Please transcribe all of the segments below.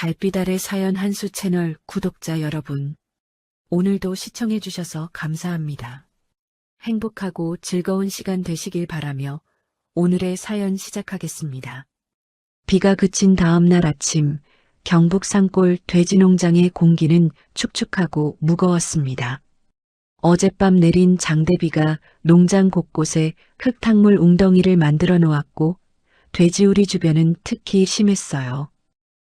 달빛 아래 사연 한수 채널 구독자 여러분, 오늘도 시청해주셔서 감사합니다. 행복하고 즐거운 시간 되시길 바라며 오늘의 사연 시작하겠습니다. 비가 그친 다음 날 아침, 경북 산골 돼지농장의 공기는 축축하고 무거웠습니다. 어젯밤 내린 장대비가 농장 곳곳에 흙탕물 웅덩이를 만들어 놓았고 돼지우리 주변은 특히 심했어요.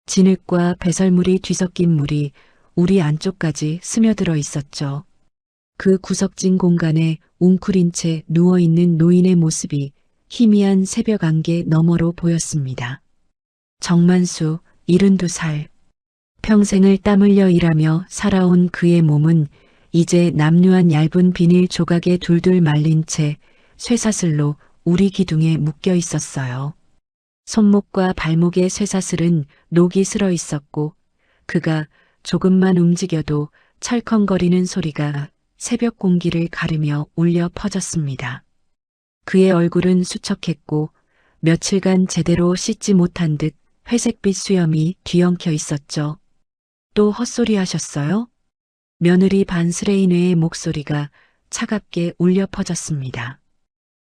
진흙과 배설물이 뒤섞인 물이 우리 안쪽까지 스며들어 있었죠. 그 구석진 공간에 웅크린 채 누워있는 노인의 모습이 희미한 새벽 안개 너머로 보였습니다. 정만수, 72살. 평생을 땀 흘려 일하며 살아온 그의 몸은 이제 남루한 얇은 비닐 조각에 둘둘 말린 채 쇠사슬로 우리 기둥에 묶여 있었어요. 손목과 발목의 쇠사슬은 녹이 슬어 있었고 그가 조금만 움직여도 철컹거리는 소리가 새벽 공기를 가르며 울려 퍼졌습니다. 그의 얼굴은 수척했고 며칠간 제대로 씻지 못한 듯 회색빛 수염이 뒤엉켜 있었죠. 또 헛소리 하셨어요? 며느리 반스레이네의 목소리가 차갑게 울려 퍼졌습니다.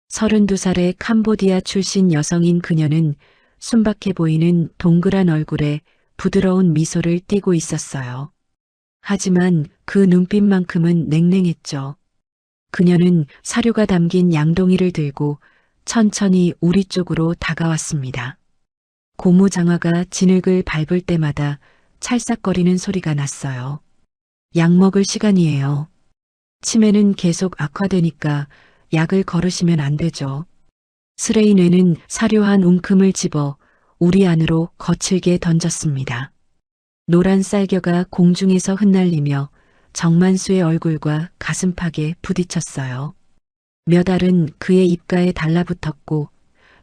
32살의 캄보디아 출신 여성인 그녀는 순박해 보이는 동그란 얼굴에 부드러운 미소를 띠고 있었어요. 하지만 그 눈빛만큼은 냉랭했죠. 그녀는 사료가 담긴 양동이를 들고 천천히 우리 쪽으로 다가왔습니다. 고무장화가 진흙을 밟을 때마다 찰싹거리는 소리가 났어요. 약 먹을 시간이에요. 치매는 계속 악화되니까 약을 거르시면 안 되죠. 스레이네는 사료한 웅큼을 집어 우리 안으로 거칠게 던졌습니다. 노란 쌀겨가 공중에서 흩날리며 정만수의 얼굴과 가슴팍에 부딪혔어요. 몇 알은 그의 입가에 달라붙었고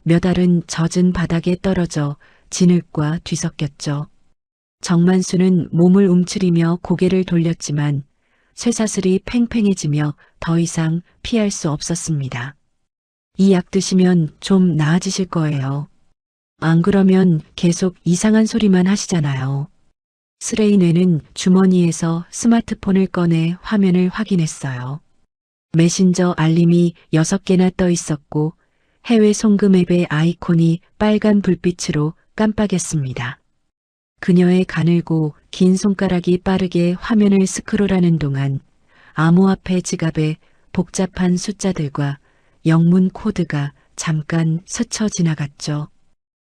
몇 알은 젖은 바닥에 떨어져 진흙과 뒤섞였죠. 정만수는 몸을 움츠리며 고개를 돌렸지만 쇠사슬이 팽팽해지며 더 이상 피할 수 없었습니다. 이 약 드시면 좀 나아지실 거예요. 안 그러면 계속 이상한 소리만 하시잖아요. 스레이네는 주머니에서 스마트폰을 꺼내 화면을 확인했어요. 메신저 알림이 6개나 떠 있었고 해외 송금 앱의 아이콘이 빨간 불빛으로 깜빡였습니다. 그녀의 가늘고 긴 손가락이 빠르게 화면을 스크롤하는 동안 암호화폐 지갑에 복잡한 숫자들과 영문 코드가 잠깐 스쳐 지나갔죠.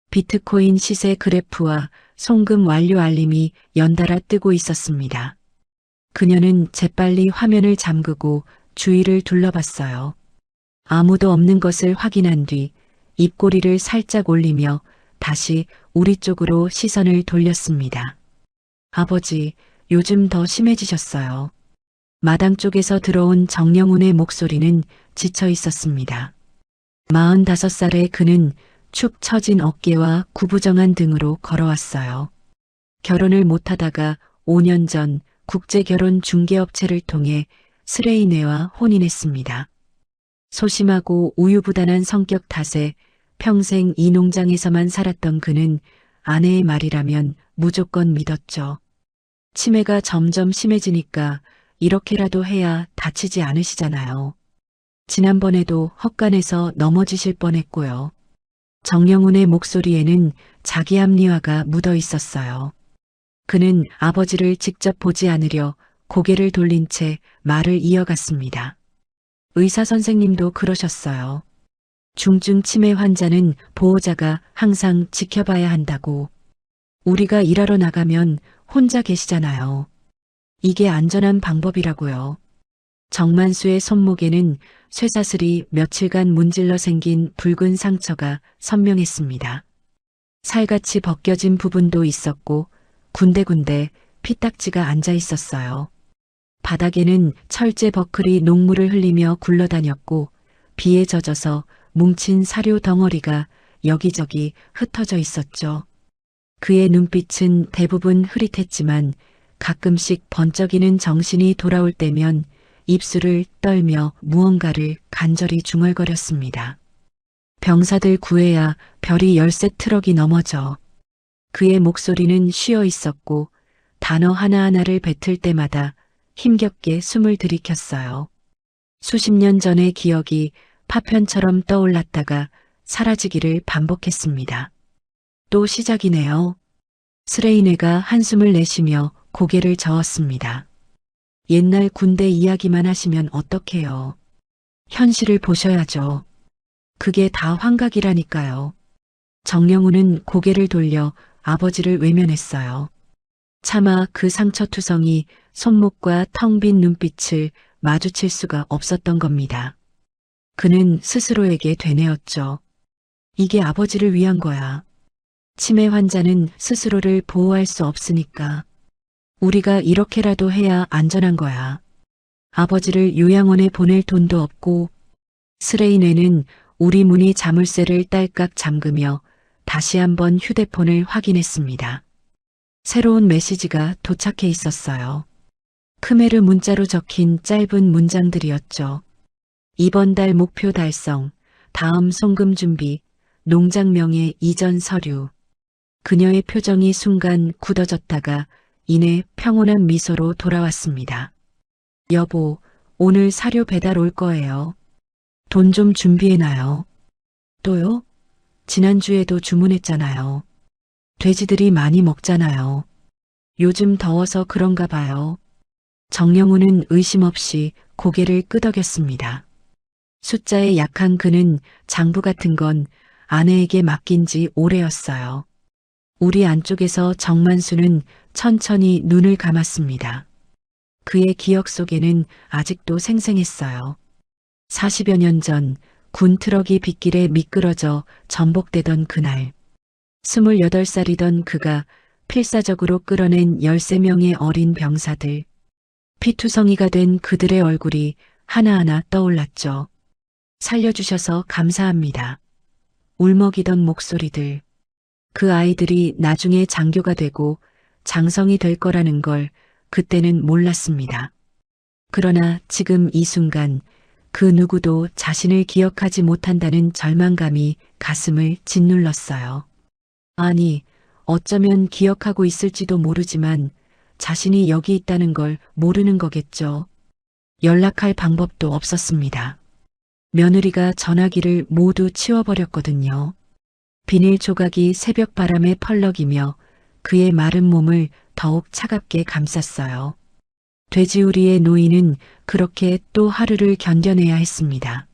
비트코인 시세 그래프와 송금 완료 알림이 연달아 뜨고 있었습니다. 그녀는 재빨리 화면을 잠그고 주위를 둘러봤어요. 아무도 없는 것을 확인한 뒤 입꼬리를 살짝 올리며 다시 우리 쪽으로 시선을 돌렸습니다. 아버지, 요즘 더 심해지셨어요. 마당 쪽에서 들어온 정영훈의 목소리는 지쳐 있었습니다. 45살의 그는 축 처진 어깨와 구부정한 등으로 걸어왔어요. 결혼을 못하다가 5년 전 국제결혼 중개업체를 통해 스레이네와 혼인했습니다. 소심하고 우유부단한 성격 탓에 평생 이 농장에서만 살았던 그는 아내의 말이라면 무조건 믿었죠. 치매가 점점 심해지니까 이렇게라도 해야 다치지 않으시잖아요. 지난번에도 헛간에서 넘어지실 뻔했고요. 정영훈의 목소리에는 자기 합리화가 묻어 있었어요. 그는 아버지를 직접 보지 않으려 고개를 돌린 채 말을 이어갔습니다. 의사 선생님도 그러셨어요. 중증 치매 환자는 보호자가 항상 지켜봐야 한다고. 우리가 일하러 나가면 혼자 계시잖아요. 이게 안전한 방법이라고요. 정만수의 손목에는 쇠사슬이 며칠간 문질러 생긴 붉은 상처가 선명했습니다. 살같이 벗겨진 부분도 있었고 군데군데 피딱지가 앉아 있었어요. 바닥에는 철제 버클이 녹물을 흘리며 굴러다녔고 비에 젖어서 뭉친 사료 덩어리가 여기저기 흩어져 있었죠. 그의 눈빛은 대부분 흐릿했지만 가끔씩 번쩍이는 정신이 돌아올 때면 입술을 떨며 무언가를 간절히 중얼거렸습니다. 병사들 구해야 별이 13트럭이 넘어져. 그의 목소리는 쉬어 있었고 단어 하나하나를 뱉을 때마다 힘겹게 숨을 들이켰어요. 수십 년 전의 기억이 파편처럼 떠올랐다가 사라지기를 반복했습니다. 또 시작이네요. 스레이네가 한숨을 내쉬며 고개를 저었습니다. 옛날 군대 이야기만 하시면 어떡해요. 현실을 보셔야죠. 그게 다 환각이라니까요. 정영우는 고개를 돌려 아버지를 외면했어요. 차마 그 상처투성이 손목과 텅 빈 눈빛을 마주칠 수가 없었던 겁니다. 그는 스스로에게 되뇌었죠. 이게 아버지를 위한 거야. 치매 환자는 스스로를 보호할 수 없으니까. 우리가 이렇게라도 해야 안전한 거야. 아버지를 요양원에 보낼 돈도 없고. 스레인에는 우리 문이 자물쇠를 딸깍 잠그며 다시 한번 휴대폰을 확인했습니다. 새로운 메시지가 도착해 있었어요. 크메르 문자로 적힌 짧은 문장들이었죠. 이번 달 목표 달성, 다음 송금 준비, 농장명의 이전 서류. 그녀의 표정이 순간 굳어졌다가 이내 평온한 미소로 돌아왔습니다. 여보, 오늘 사료 배달 올 거예요. 돈 좀 준비해놔요. 또요? 지난주에도 주문했잖아요. 돼지들이 많이 먹잖아요. 요즘 더워서 그런가 봐요. 정영우는 의심 없이 고개를 끄덕였습니다. 숫자에 약한 그는 장부 같은 건 아내에게 맡긴 지 오래였어요. 우리 안쪽에서 정만수는 천천히 눈을 감았습니다. 그의 기억 속에는 아직도 생생했어요. 40여 년 전 군 트럭이 빗길에 미끄러져 전복되던 그날. 28살이던 그가 필사적으로 끌어낸 13명의 어린 병사들. 피투성이가 된 그들의 얼굴이 하나하나 떠올랐죠. 살려주셔서 감사합니다. 울먹이던 목소리들. 그 아이들이 나중에 장교가 되고 장성이 될 거라는 걸 그때는 몰랐습니다. 그러나 지금 이 순간 그 누구도 자신을 기억하지 못한다는 절망감이 가슴을 짓눌렀어요. 아니, 어쩌면 기억하고 있을지도 모르지만 자신이 여기 있다는 걸 모르는 거겠죠. 연락할 방법도 없었습니다. 며느리가 전화기를 모두 치워버렸거든요. 비닐 조각이 새벽 바람에 펄럭이며 그의 마른 몸을 더욱 차갑게 감쌌어요. 돼지우리의 노인은 그렇게 또 하루를 견뎌내야 했습니다.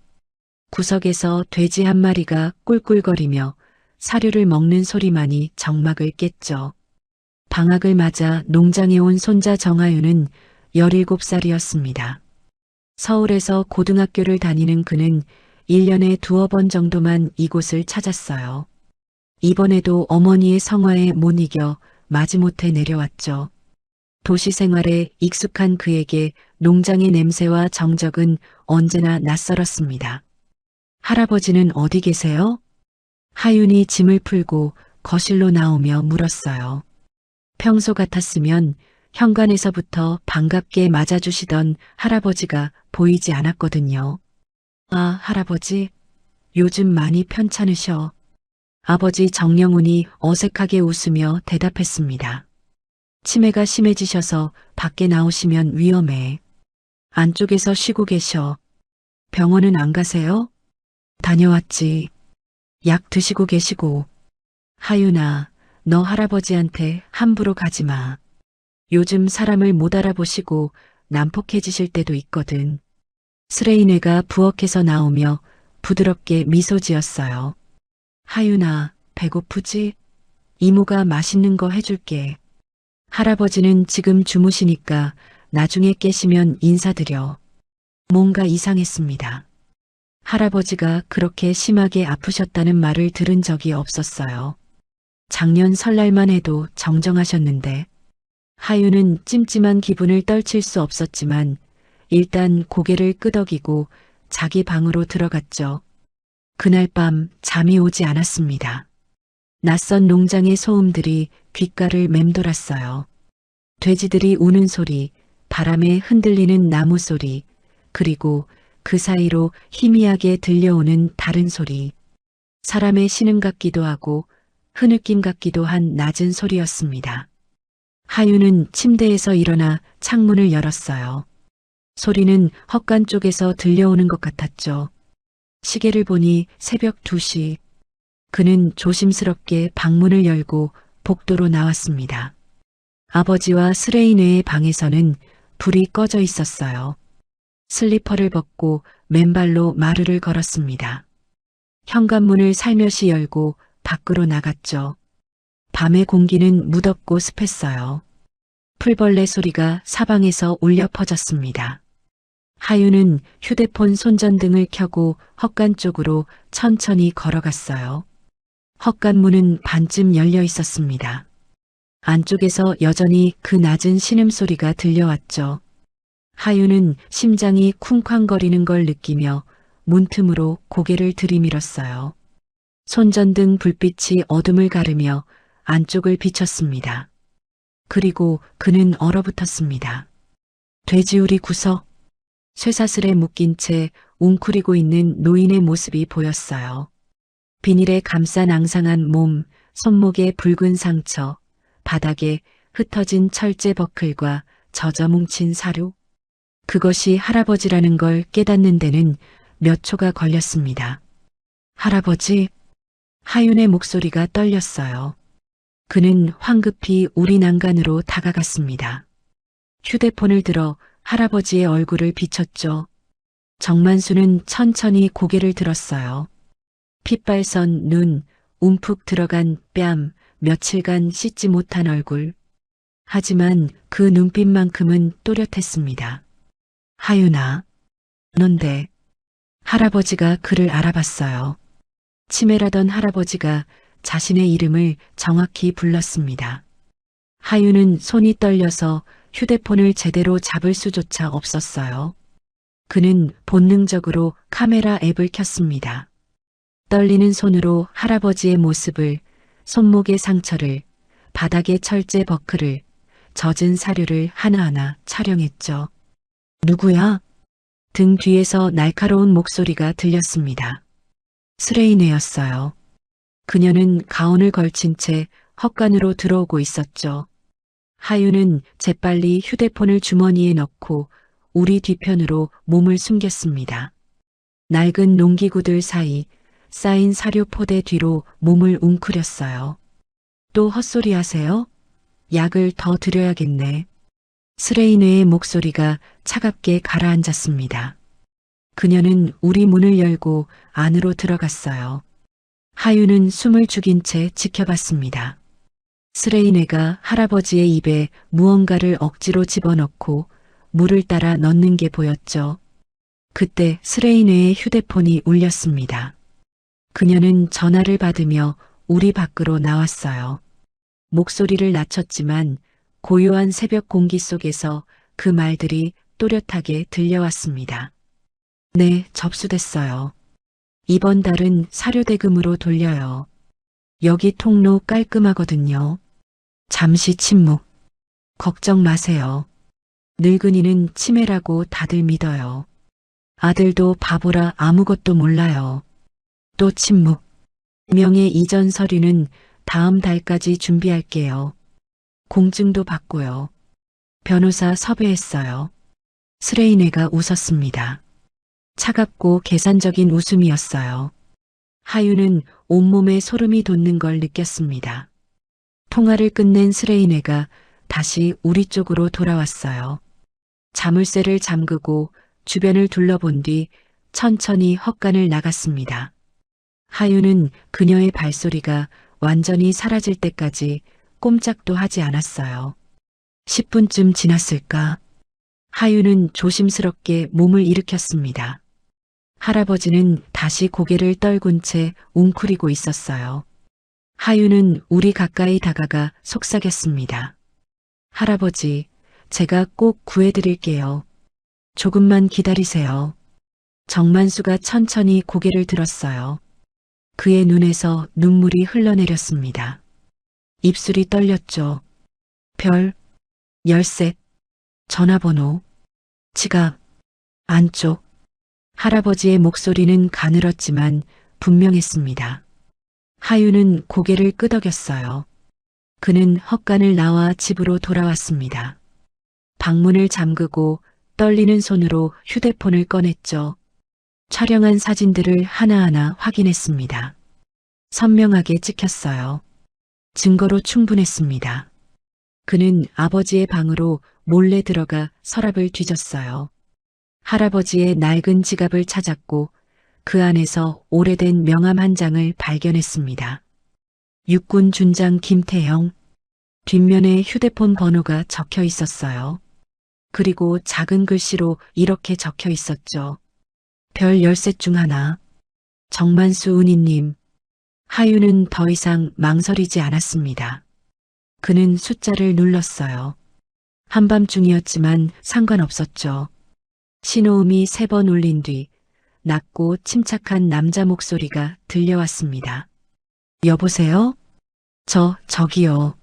구석에서 돼지 한 마리가 꿀꿀거리며 사료를 먹는 소리만이 정막을 깼죠. 방학을 맞아 농장에 온 손자 정아유는 17살이었습니다. 서울에서 고등학교를 다니는 그는 1년에 두어 번 정도만 이곳을 찾았어요. 이번에도 어머니의 성화에 못 이겨 마지못해 내려왔죠. 도시 생활에 익숙한 그에게 농장의 냄새와 정적은 언제나 낯설었습니다. 할아버지는 어디 계세요? 하윤이 짐을 풀고 거실로 나오며 물었어요. 평소 같았으면 현관에서부터 반갑게 맞아주시던 할아버지가 보이지 않았거든요. 아, 할아버지, 요즘 많이 편찮으셔. 아버지 정영훈이 어색하게 웃으며 대답했습니다. 치매가 심해지셔서 밖에 나오시면 위험해. 안쪽에서 쉬고 계셔. 병원은 안 가세요? 다녀왔지. 약 드시고 계시고. 하윤아, 너 할아버지한테 함부로 가지 마. 요즘 사람을 못 알아보시고 난폭해지실 때도 있거든. 스레이네가 부엌에서 나오며 부드럽게 미소 지었어요. 하윤아, 배고프지? 이모가 맛있는 거 해줄게. 할아버지는 지금 주무시니까 나중에 깨시면 인사드려. 뭔가 이상했습니다. 할아버지가 그렇게 심하게 아프셨다는 말을 들은 적이 없었어요. 작년 설날만 해도 정정하셨는데 하윤은 찜찜한 기분을 떨칠 수 없었지만 일단 고개를 끄덕이고 자기 방으로 들어갔죠. 그날 밤 잠이 오지 않았습니다. 낯선 농장의 소음들이 귓가를 맴돌았어요. 돼지들이 우는 소리, 바람에 흔들리는 나무 소리, 그리고 그 사이로 희미하게 들려오는 다른 소리. 사람의 신음 같기도 하고 흐느낌 같기도 한 낮은 소리였습니다. 하윤은 침대에서 일어나 창문을 열었어요. 소리는 헛간 쪽에서 들려오는 것 같았죠. 시계를 보니 새벽 2시. 그는 조심스럽게 방문을 열고 복도로 나왔습니다. 아버지와 스레이네의 방에서는 불이 꺼져 있었어요. 슬리퍼를 벗고 맨발로 마루를 걸었습니다. 현관문을 살며시 열고 밖으로 나갔죠. 밤의 공기는 무덥고 습했어요. 풀벌레 소리가 사방에서 울려 퍼졌습니다. 하윤은 휴대폰 손전등을 켜고 헛간 쪽으로 천천히 걸어갔어요. 헛간 문은 반쯤 열려 있었습니다. 안쪽에서 여전히 그 낮은 신음소리가 들려왔죠. 하윤은 심장이 쿵쾅거리는 걸 느끼며 문틈으로 고개를 들이밀었어요. 손전등 불빛이 어둠을 가르며 안쪽을 비쳤습니다. 그리고 그는 얼어붙었습니다. 돼지우리 구석, 쇠사슬에 묶인 채 웅크리고 있는 노인의 모습이 보였어요. 비닐에 감싼 앙상한 몸, 손목에 붉은 상처, 바닥에 흩어진 철제 버클과 젖어 뭉친 사료. 그것이 할아버지라는 걸 깨닫는 데는 몇 초가 걸렸습니다. 할아버지? 하윤의 목소리가 떨렸어요. 그는 황급히 우리 난간으로 다가갔습니다. 휴대폰을 들어 할아버지의 얼굴을 비췄죠. 정만수는 천천히 고개를 들었어요. 핏발선 눈, 움푹 들어간 뺨, 며칠간 씻지 못한 얼굴. 하지만 그 눈빛만큼은 또렷했습니다. 하윤아, 넌데. 할아버지가 그를 알아봤어요. 치매라던 할아버지가 자신의 이름을 정확히 불렀습니다. 하윤은 손이 떨려서 휴대폰을 제대로 잡을 수조차 없었어요. 그는 본능적으로 카메라 앱을 켰습니다. 떨리는 손으로 할아버지의 모습을, 손목의 상처를, 바닥의 철제 버클을, 젖은 사료를 하나하나 촬영했죠. 누구야? 등 뒤에서 날카로운 목소리가 들렸습니다. 스레이네였어요. 그녀는 가운을 걸친 채 헛간으로 들어오고 있었죠. 하윤은 재빨리 휴대폰을 주머니에 넣고 우리 뒤편으로 몸을 숨겼습니다. 낡은 농기구들 사이 쌓인 사료 포대 뒤로 몸을 웅크렸어요. 또 헛소리 하세요? 약을 더 드려야겠네. 스레이네의 목소리가 차갑게 가라앉았습니다. 그녀는 우리 문을 열고 안으로 들어갔어요. 하윤은 숨을 죽인 채 지켜봤습니다. 스레이네가 할아버지의 입에 무언가를 억지로 집어넣고 물을 따라 넣는 게 보였죠. 그때 스레이네의 휴대폰이 울렸습니다. 그녀는 전화를 받으며 우리 밖으로 나왔어요. 목소리를 낮췄지만 고요한 새벽 공기 속에서 그 말들이 또렷하게 들려왔습니다. 네, 접수됐어요. 이번 달은 사료대금으로 돌려요. 여기 통로 깔끔하거든요. 잠시 침묵. 걱정 마세요. 늙은이는 치매라고 다들 믿어요. 아들도 바보라 아무것도 몰라요. 또 침묵. 명의 이전 서류는 다음 달까지 준비할게요. 공증도 받고요. 변호사 섭외했어요. 스레이네가 웃었습니다. 차갑고 계산적인 웃음이었어요. 하윤은 온몸에 소름이 돋는 걸 느꼈습니다. 통화를 끝낸 스레이네가 다시 우리 쪽으로 돌아왔어요. 자물쇠를 잠그고 주변을 둘러본 뒤 천천히 헛간을 나갔습니다. 하윤은 그녀의 발소리가 완전히 사라질 때까지 꼼짝도 하지 않았어요. 10분쯤 지났을까? 하윤은 조심스럽게 몸을 일으켰습니다. 할아버지는 다시 고개를 떨군 채 웅크리고 있었어요. 하윤은 우리 가까이 다가가 속삭였습니다. 할아버지, 제가 꼭 구해드릴게요. 조금만 기다리세요. 정만수가 천천히 고개를 들었어요. 그의 눈에서 눈물이 흘러내렸습니다. 입술이 떨렸죠. 별, 열쇠, 전화번호, 지갑, 안쪽. 할아버지의 목소리는 가늘었지만 분명했습니다. 하유는 고개를 끄덕였어요. 그는 헛간을 나와 집으로 돌아왔습니다. 방문을 잠그고 떨리는 손으로 휴대폰을 꺼냈죠. 촬영한 사진들을 하나하나 확인했습니다. 선명하게 찍혔어요. 증거로 충분했습니다. 그는 아버지의 방으로 몰래 들어가 서랍을 뒤졌어요. 할아버지의 낡은 지갑을 찾았고 그 안에서 오래된 명함 한 장을 발견했습니다. 육군 준장 김태형. 뒷면에 휴대폰 번호가 적혀 있었어요. 그리고 작은 글씨로 이렇게 적혀 있었죠. 별 13 중 하나. 정만수 은희님. 하유는 더 이상 망설이지 않았습니다. 그는 숫자를 눌렀어요. 한밤중이었지만 상관없었죠. 신호음이 3번 울린 뒤 낮고 침착한 남자 목소리가 들려왔습니다. 여보세요? 저기요.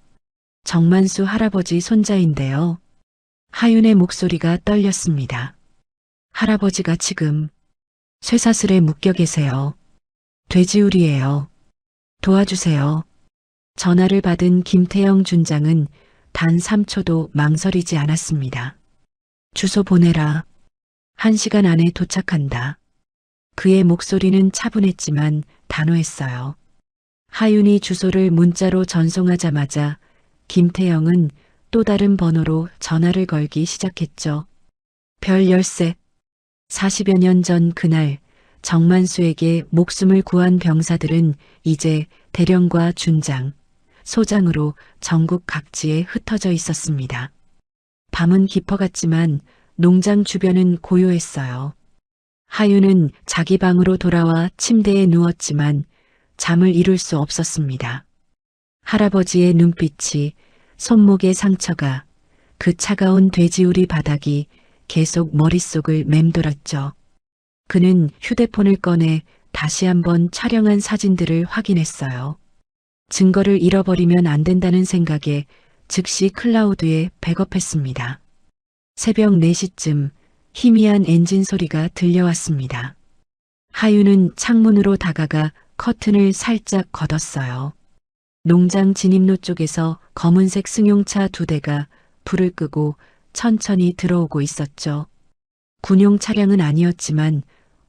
정만수 할아버지 손자인데요. 하윤의 목소리가 떨렸습니다. 할아버지가 지금 쇠사슬에 묶여 계세요. 돼지우리예요. 도와주세요. 전화를 받은 김태영 준장은 단 3초도 망설이지 않았습니다. 주소 보내라. 1시간 안에 도착한다. 그의 목소리는 차분했지만 단호했어요. 하윤이 주소를 문자로 전송하자마자 김태영은 또 다른 번호로 전화를 걸기 시작했죠. 별 13. 40여 년 전 그날 정만수에게 목숨을 구한 병사들은 이제 대령과 준장, 소장으로 전국 각지에 흩어져 있었습니다. 밤은 깊어갔지만 농장 주변은 고요했어요. 하윤은 자기 방으로 돌아와 침대에 누웠지만 잠을 이룰 수 없었습니다. 할아버지의 눈빛이, 손목의 상처가, 그 차가운 돼지우리 바닥이 계속 머릿속을 맴돌았죠. 그는 휴대폰을 꺼내 다시 한번 촬영한 사진들을 확인했어요. 증거를 잃어버리면 안 된다는 생각에 즉시 클라우드에 백업했습니다. 새벽 4시쯤 희미한 엔진 소리가 들려왔습니다. 하유는 창문으로 다가가 커튼을 살짝 걷었어요. 농장 진입로 쪽에서 검은색 승용차 2대가 불을 끄고 천천히 들어오고 있었죠. 군용 차량은 아니었지만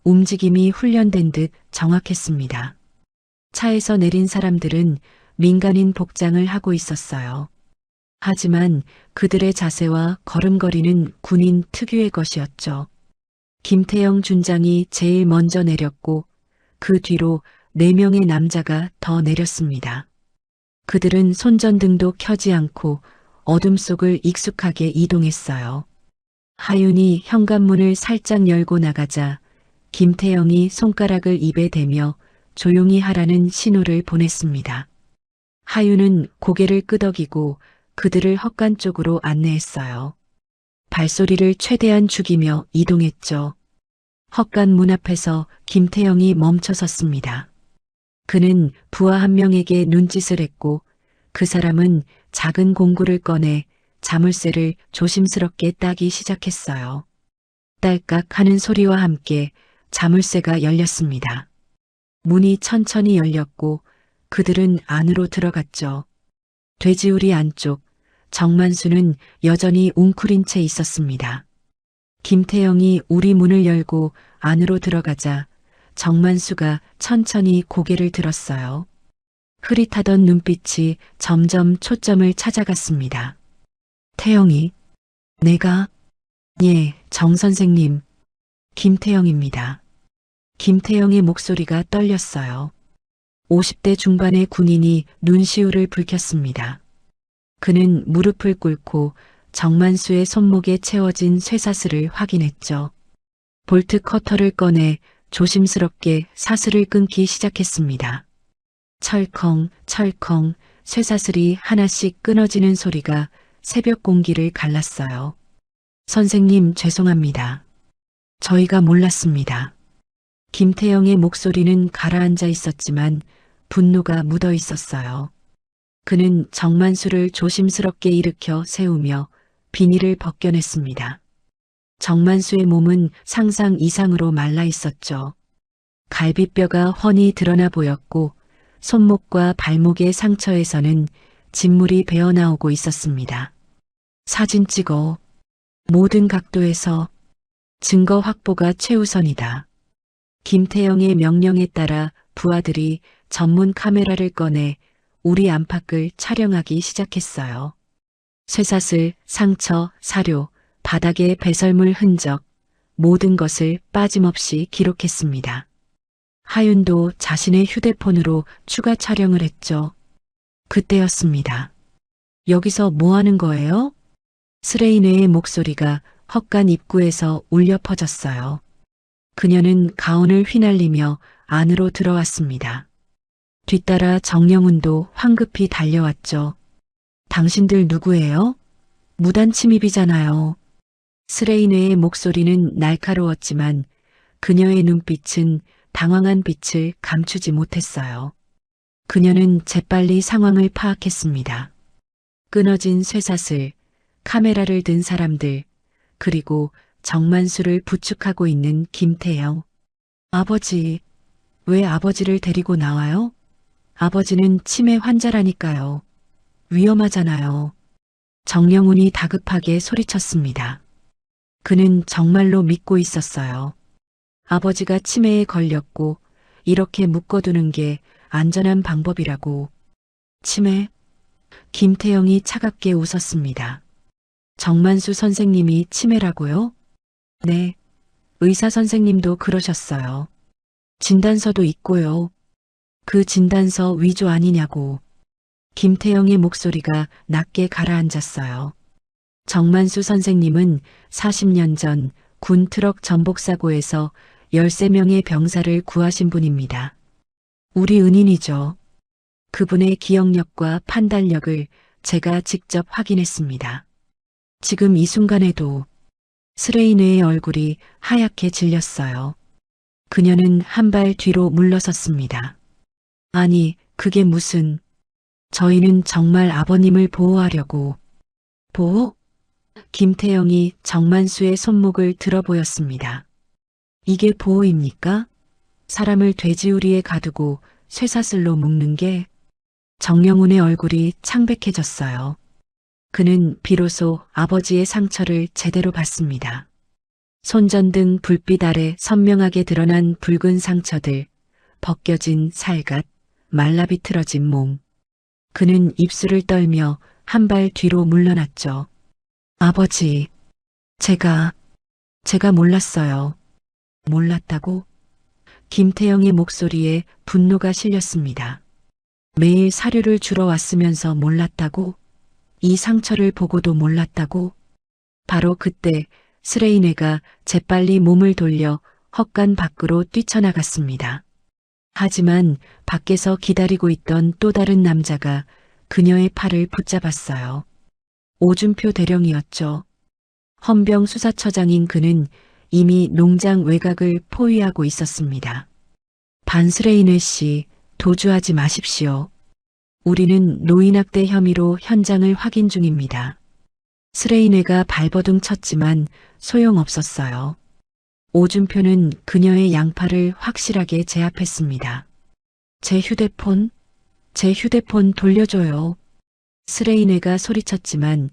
움직임이 훈련된 듯 정확했습니다. 차에서 내린 사람들은 민간인 복장을 하고 있었어요. 하지만 그들의 자세와 걸음걸이는 군인 특유의 것이었죠. 김태영 준장이 제일 먼저 내렸고 그 뒤로 4명의 남자가 더 내렸습니다. 그들은 손전등도 켜지 않고 어둠 속을 익숙하게 이동했어요. 하윤이 현관문을 살짝 열고 나가자 김태영이 손가락을 입에 대며 조용히 하라는 신호를 보냈습니다. 하윤은 고개를 끄덕이고 그들을 헛간 쪽으로 안내했어요. 발소리를 최대한 죽이며 이동했죠. 헛간 문 앞에서 김태영이 멈춰섰습니다. 그는 부하 한 명에게 눈짓을 했고 그 사람은 작은 공구를 꺼내 자물쇠를 조심스럽게 따기 시작했어요. 딸깍 하는 소리와 함께 자물쇠가 열렸습니다. 문이 천천히 열렸고 그들은 안으로 들어갔죠. 돼지우리 안쪽 정만수는 여전히 웅크린 채 있었습니다. 김태영이 우리 문을 열고 안으로 들어가자 정만수가 천천히 고개를 들었어요. 흐릿하던 눈빛이 점점 초점을 찾아갔습니다. 태영이, 내가, 예, 정 선생님, 김태영입니다. 김태영의 목소리가 떨렸어요. 50대 중반의 군인이 눈시울을 붉혔습니다. 그는 무릎을 꿇고 정만수의 손목에 채워진 쇠사슬을 확인했죠. 볼트 커터를 꺼내 조심스럽게 사슬을 끊기 시작했습니다. 철컹 철컹 쇠사슬이 하나씩 끊어지는 소리가 새벽 공기를 갈랐어요. 선생님 죄송합니다. 저희가 몰랐습니다. 김태영의 목소리는 가라앉아 있었지만 분노가 묻어 있었어요. 그는 정만수를 조심스럽게 일으켜 세우며 비닐을 벗겨냈습니다. 정만수의 몸은 상상 이상으로 말라 있었죠. 갈비뼈가 훤히 드러나 보였고 손목과 발목의 상처에서는 진물이 배어나오고 있었습니다. 사진 찍어. 모든 각도에서. 증거 확보가 최우선이다. 김태영의 명령에 따라 부하들이 전문 카메라를 꺼내 우리 안팎을 촬영하기 시작했어요. 쇠사슬, 상처, 사료, 바닥의 배설물 흔적, 모든 것을 빠짐없이 기록했습니다. 하윤도 자신의 휴대폰으로 추가 촬영을 했죠. 그때였습니다. 여기서 뭐 하는 거예요? 스레이네의 목소리가 헛간 입구에서 울려 퍼졌어요. 그녀는 가운을 휘날리며 안으로 들어왔습니다. 뒤따라 정영훈도 황급히 달려왔죠. 당신들 누구예요? 무단 침입이잖아요. 스레이네의 목소리는 날카로웠지만 그녀의 눈빛은 당황한 빛을 감추지 못했어요. 그녀는 재빨리 상황을 파악했습니다. 끊어진 쇠사슬, 카메라를 든 사람들, 그리고 정만수를 부축하고 있는 김태영. 아버지, 왜 아버지를 데리고 나와요? 아버지는 치매 환자라니까요. 위험하잖아요. 정영훈이 다급하게 소리쳤습니다. 그는 정말로 믿고 있었어요. 아버지가 치매에 걸렸고 이렇게 묶어두는 게 안전한 방법이라고. 치매? 김태영이 차갑게 웃었습니다. 정만수 선생님이 치매라고요? 네. 의사 선생님도 그러셨어요. 진단서도 있고요. 그 진단서 위조 아니냐고. 김태영의 목소리가 낮게 가라앉았어요. 정만수 선생님은 40년 전 군 트럭 전복 사고에서 13명의 병사를 구하신 분입니다. 우리 은인이죠. 그분의 기억력과 판단력을 제가 직접 확인했습니다. 지금 이 순간에도 스레이네의 얼굴이 하얗게 질렸어요. 그녀는 한 발 뒤로 물러섰습니다. 아니, 그게 무슨... 저희는 정말 아버님을 보호하려고... 보호? 김태영이 정만수의 손목을 들어보였습니다. 이게 보호입니까? 사람을 돼지우리에 가두고 쇠사슬로 묶는 게... 정영훈의 얼굴이 창백해졌어요. 그는 비로소 아버지의 상처를 제대로 봤습니다. 손전등 불빛 아래 선명하게 드러난 붉은 상처들, 벗겨진 살갗, 말라비틀어진 몸. 그는 입술을 떨며 한 발 뒤로 물러났죠. 아버지, 제가 몰랐어요. 몰랐다고? 김태영의 목소리에 분노가 실렸습니다. 매일 사료를 주러 왔으면서 몰랐다고? 이 상처를 보고도 몰랐다고? 바로 그때 스레이네가 재빨리 몸을 돌려 헛간 밖으로 뛰쳐나갔습니다. 하지만 밖에서 기다리고 있던 또 다른 남자가 그녀의 팔을 붙잡았어요. 오준표 대령이었죠. 헌병 수사처장인 그는 이미 농장 외곽을 포위하고 있었습니다. 반스레이네 씨, 도주하지 마십시오. 우리는 노인학대 혐의로 현장을 확인 중입니다. 스레이네가 발버둥 쳤지만 소용없었어요. 오준표는 그녀의 양팔을 확실하게 제압했습니다. 제 휴대폰 돌려줘요. 스레이네가 소리쳤지만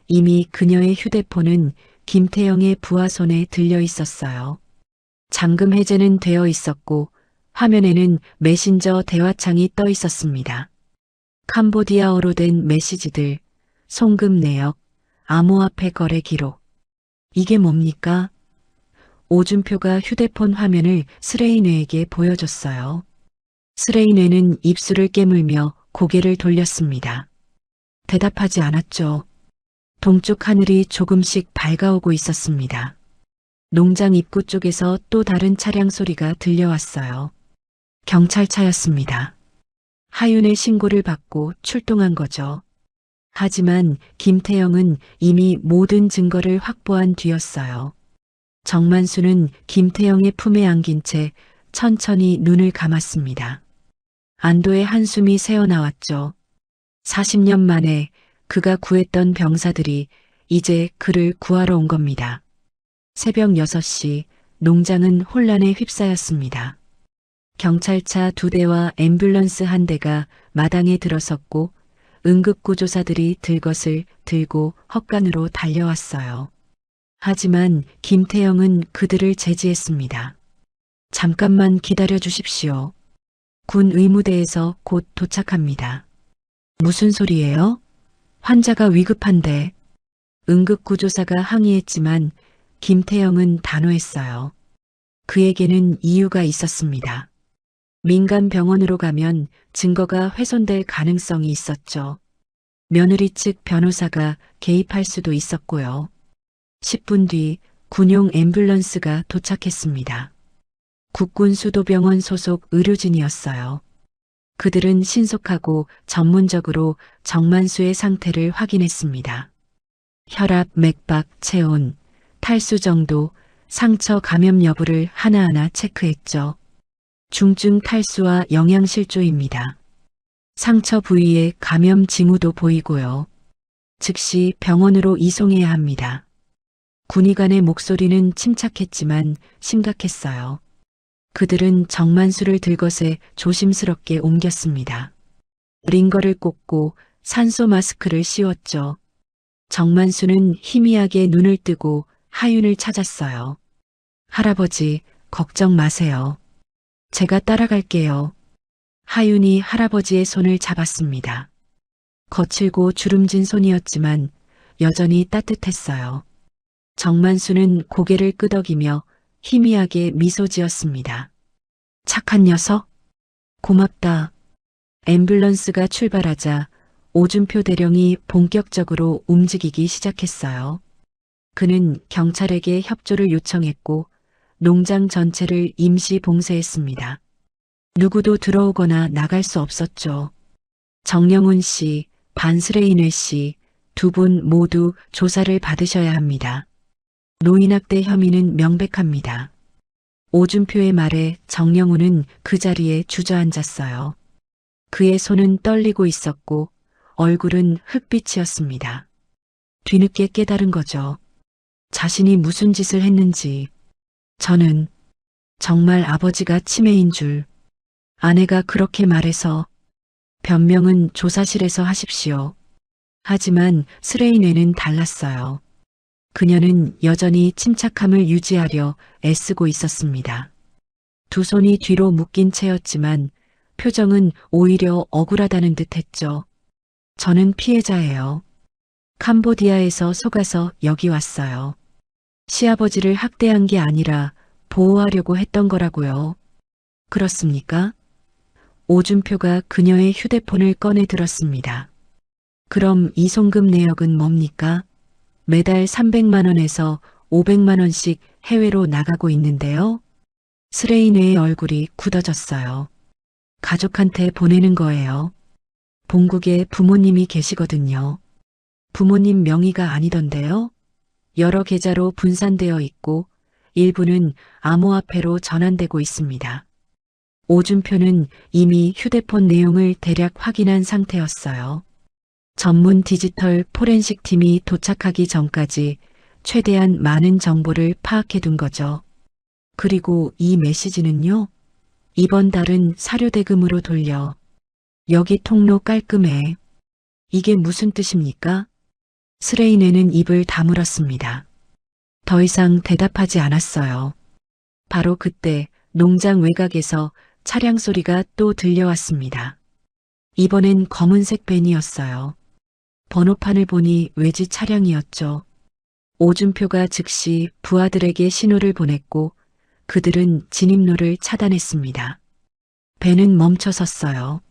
이미 그녀의 휴대폰은 김태영의 부하 손에 들려 있었어요. 잠금 해제는 되어 있었고 화면에는 메신저 대화창이 떠 있었습니다. 캄보디아어로 된 메시지들, 송금 내역, 암호화폐 거래 기록. 이게 뭡니까? 오준표가 휴대폰 화면을 스레이네에게 보여줬어요. 스레이네는 입술을 깨물며 고개를 돌렸습니다. 대답하지 않았죠. 동쪽 하늘이 조금씩 밝아오고 있었습니다. 농장 입구 쪽에서 또 다른 차량 소리가 들려왔어요. 경찰차였습니다. 하윤의 신고를 받고 출동한 거죠. 하지만 김태영은 이미 모든 증거를 확보한 뒤였어요. 정만수는 김태영의 품에 안긴 채 천천히 눈을 감았습니다. 안도의 한숨이 새어나왔죠. 40년 만에 그가 구했던 병사들이 이제 그를 구하러 온 겁니다. 새벽 6시 농장은 혼란에 휩싸였습니다. 경찰차 2대와 앰뷸런스 1대가 마당에 들어섰고 응급구조사들이 들것을 들고 헛간으로 달려왔어요. 하지만 김태영은 그들을 제지했습니다. 잠깐만 기다려 주십시오. 군 의무대에서 곧 도착합니다. 무슨 소리예요? 환자가 위급한데. 응급구조사가 항의했지만 김태영은 단호했어요. 그에게는 이유가 있었습니다. 민간 병원으로 가면 증거가 훼손될 가능성이 있었죠. 며느리 측 변호사가 개입할 수도 있었고요. 10분 뒤 군용 앰뷸런스가 도착했습니다. 국군수도병원 소속 의료진이었어요. 그들은 신속하고 전문적으로 정만수의 상태를 확인했습니다. 혈압, 맥박, 체온, 탈수 정도, 상처 감염 여부를 하나하나 체크했죠. 중증 탈수와 영양실조입니다. 상처 부위에 감염 징후도 보이고요. 즉시 병원으로 이송해야 합니다. 군의관의 목소리는 침착했지만 심각했어요. 그들은 정만수를 들것에 조심스럽게 옮겼습니다. 링거를 꽂고 산소 마스크를 씌웠죠. 정만수는 희미하게 눈을 뜨고 하윤을 찾았어요. 할아버지, 걱정 마세요. 제가 따라갈게요. 하윤이 할아버지의 손을 잡았습니다. 거칠고 주름진 손이었지만 여전히 따뜻했어요. 정만수는 고개를 끄덕이며 희미하게 미소 지었습니다. 착한 녀석? 고맙다. 앰뷸런스가 출발하자 오준표 대령이 본격적으로 움직이기 시작했어요. 그는 경찰에게 협조를 요청했고 농장 전체를 임시 봉쇄했습니다. 누구도 들어오거나 나갈 수 없었죠. 정영훈 씨, 반스레인회 씨, 2분 모두 조사를 받으셔야 합니다. 노인학대 혐의는 명백합니다. 오준표의 말에 정영훈은 그 자리에 주저앉았어요. 그의 손은 떨리고 있었고 얼굴은 흑빛이었습니다. 뒤늦게 깨달은 거죠. 자신이 무슨 짓을 했는지. 저는 정말 아버지가 치매인 줄. 아내가 그렇게 말해서. 변명은 조사실에서 하십시오. 하지만 스레인회는 달랐어요. 그녀는 여전히 침착함을 유지하려 애쓰고 있었습니다. 두 손이 뒤로 묶인 채였지만 표정은 오히려 억울하다는 듯 했죠. 저는 피해자예요. 캄보디아에서 속아서 여기 왔어요. 시아버지를 학대한 게 아니라 보호하려고 했던 거라고요. 그렇습니까? 오준표가 그녀의 휴대폰을 꺼내 들었습니다. 그럼 이송금 내역은 뭡니까? 매달 300만 원에서 500만 원씩 해외로 나가고 있는데요. 스레인회의 얼굴이 굳어졌어요. 가족한테 보내는 거예요. 본국에 부모님이 계시거든요. 부모님 명의가 아니던데요. 여러 계좌로 분산되어 있고 일부는 암호화폐로 전환되고 있습니다. 오준표는 이미 휴대폰 내용을 대략 확인한 상태였어요. 전문 디지털 포렌식 팀이 도착하기 전까지 최대한 많은 정보를 파악해 둔 거죠. 그리고 이 메시지는요. 이번 달은 사료 대금으로 돌려. 여기 통로 깔끔해. 이게 무슨 뜻입니까? 스레인회는 입을 다물었습니다. 더 이상 대답하지 않았어요. 바로 그때 농장 외곽에서 차량 소리가 또 들려왔습니다. 이번엔 검은색 밴이었어요. 번호판을 보니 외지 차량이었죠. 오준표가 즉시 부하들에게 신호를 보냈고 그들은 진입로를 차단했습니다. 밴은 멈춰섰어요.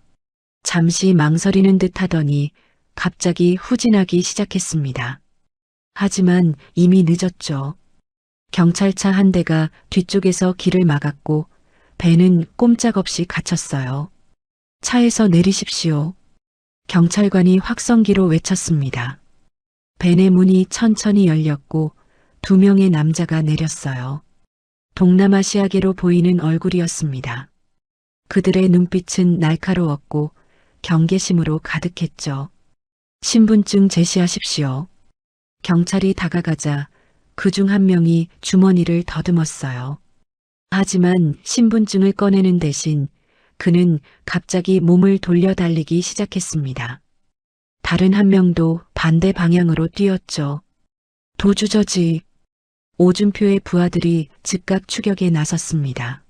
잠시 망설이는 듯 하더니 갑자기 후진하기 시작했습니다. 하지만 이미 늦었죠. 경찰차 1대가 뒤쪽에서 길을 막았고 밴은 꼼짝없이 갇혔어요. 차에서 내리십시오. 경찰관이 확성기로 외쳤습니다. 밴의 문이 천천히 열렸고 2명의 남자가 내렸어요. 동남아시아계로 보이는 얼굴이었습니다. 그들의 눈빛은 날카로웠고 경계심으로 가득했죠. 신분증 제시하십시오. 경찰이 다가가자 그중 한 명이 주머니를 더듬었어요. 하지만 신분증을 꺼내는 대신 그는 갑자기 몸을 돌려 달리기 시작했습니다. 다른 한 명도 반대 방향으로 뛰었죠. 도주저지. 오준표의 부하들이 즉각 추격에 나섰습니다.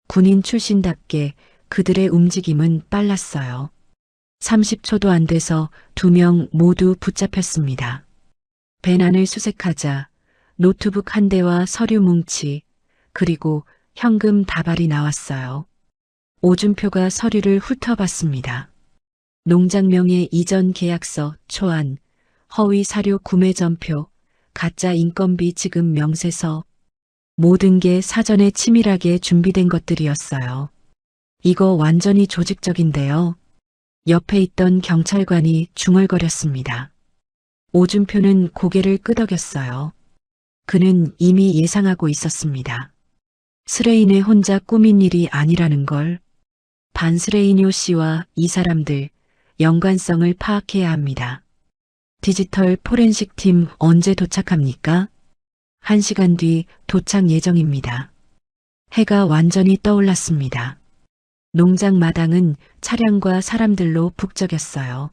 군인 출신답게 그들의 움직임은 빨랐어요. 30초도 안 돼서 2명 모두 붙잡혔습니다. 배난을 수색하자 노트북 한 대와 서류 뭉치, 그리고 현금 다발이 나왔어요. 오준표가 서류를 훑어봤습니다. 농장명의 이전 계약서, 초안, 허위 사료 구매 전표, 가짜 인건비 지급 명세서, 모든 게 사전에 치밀하게 준비된 것들이었어요. 이거 완전히 조직적인데요. 옆에 있던 경찰관이 중얼거렸습니다. 오준표는 고개를 끄덕였어요. 그는 이미 예상하고 있었습니다. 스레인의 혼자 꾸민 일이 아니라는 걸. 반스레이뇨 씨와 이 사람들 연관성을 파악해야 합니다. 디지털 포렌식 팀 언제 도착합니까? 1시간 뒤 도착 예정입니다. 해가 완전히 떠올랐습니다. 농장 마당은 차량과 사람들로 북적였어요.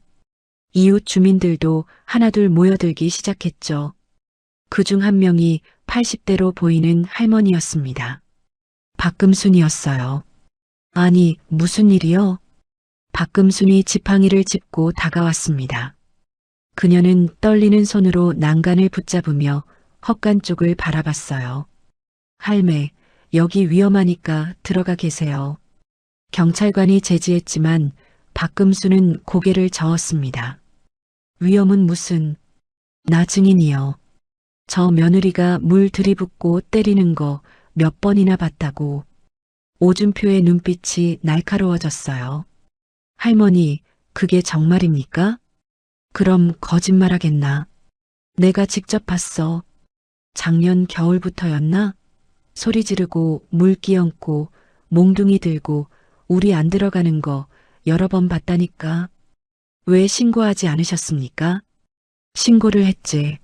이웃 주민들도 하나둘 모여들기 시작했죠. 그중 한 명이 80대로 보이는 할머니였습니다. 박금순이었어요. 아니, 무슨 일이요? 박금순이 지팡이를 짚고 다가왔습니다. 그녀는 떨리는 손으로 난간을 붙잡으며 헛간 쪽을 바라봤어요. 할매, 여기 위험하니까 들어가 계세요. 경찰관이 제지했지만 박금순은 고개를 저었습니다. 위험은 무슨, 나 증인이요. 저 며느리가 물 들이붓고 때리는 거 몇 번이나 봤다고. 오준표의 눈빛이 날카로워졌어요. 할머니, 그게 정말입니까? 그럼 거짓말하겠나? 내가 직접 봤어. 작년 겨울부터였나? 소리 지르고 물 끼얹고 몽둥이 들고 우리 안 들어가는 거 여러 번 봤다니까. 왜 신고하지 않으셨습니까? 신고를 했지.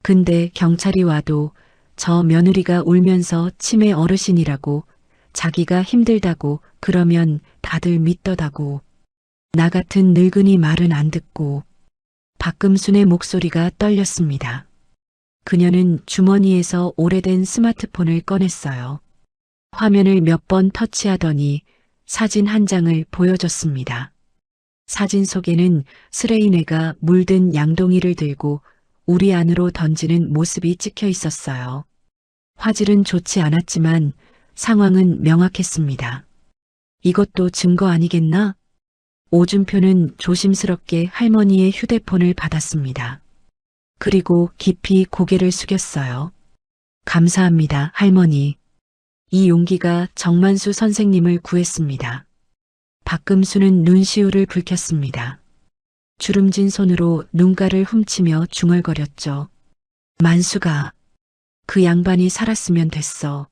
근데 경찰이 와도 저 며느리가 울면서 치매 어르신이라고, 자기가 힘들다고 그러면 다들 믿더다고. 나 같은 늙은이 말은 안 듣고. 박금순의 목소리가 떨렸습니다. 그녀는 주머니에서 오래된 스마트폰을 꺼냈어요. 화면을 몇 번 터치하더니 사진 한 장을 보여줬습니다. 사진 속에는 스레이네가 물든 양동이를 들고 우리 안으로 던지는 모습이 찍혀 있었어요. 화질은 좋지 않았지만 상황은 명확했습니다. 이것도 증거 아니겠나? 오준표는 조심스럽게 할머니의 휴대폰을 받았습니다. 그리고 깊이 고개를 숙였어요. 감사합니다, 할머니. 이 용기가 정만수 선생님을 구했습니다. 박금수는 눈시울을 붉혔습니다. 주름진 손으로 눈가를 훔치며 중얼거렸죠. 만수가, 그 양반이 살았으면 됐어.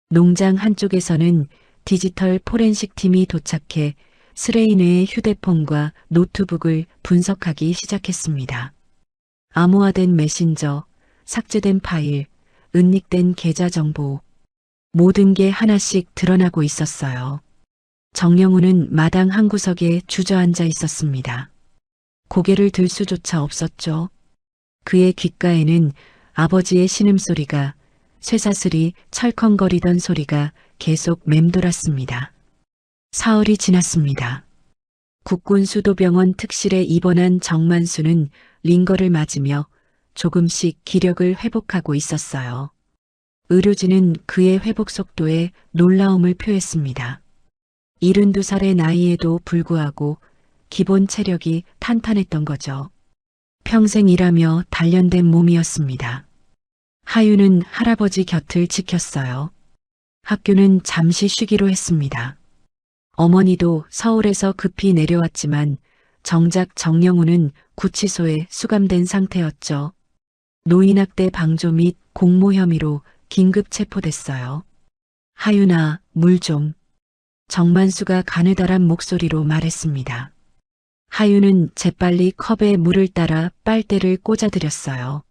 농장 한쪽에서는 디지털 포렌식 팀이 도착해 스레이네의 휴대폰과 노트북을 분석하기 시작했습니다. 암호화된 메신저, 삭제된 파일, 은닉된 계좌 정보, 모든 게 하나씩 드러나고 있었어요. 정영우는 마당 한 구석에 주저앉아 있었습니다. 고개를 들 수조차 없었죠. 그의 귓가에는 아버지의 신음소리가, 쇠사슬이 철컹거리던 소리가 계속 맴돌았습니다. 사흘이 지났습니다. 국군수도병원 특실에 입원한 정만수는 링거를 맞으며 조금씩 기력을 회복하고 있었어요. 의료진은 그의 회복 속도에 놀라움을 표했습니다. 72살의 나이에도 불구하고 기본 체력이 탄탄했던 거죠. 평생 일하며 단련된 몸이었습니다. 하유는 할아버지 곁을 지켰어요. 학교는 잠시 쉬기로 했습니다. 어머니도 서울에서 급히 내려왔지만 정작 정영우는 구치소에 수감된 상태였죠. 노인학대 방조 및 공모 혐의로 긴급 체포됐어요. 하윤아, 물 좀. 정만수가 가느다란 목소리로 말했습니다. 하윤은 재빨리 컵에 물을 따라 빨대를 꽂아드렸어요.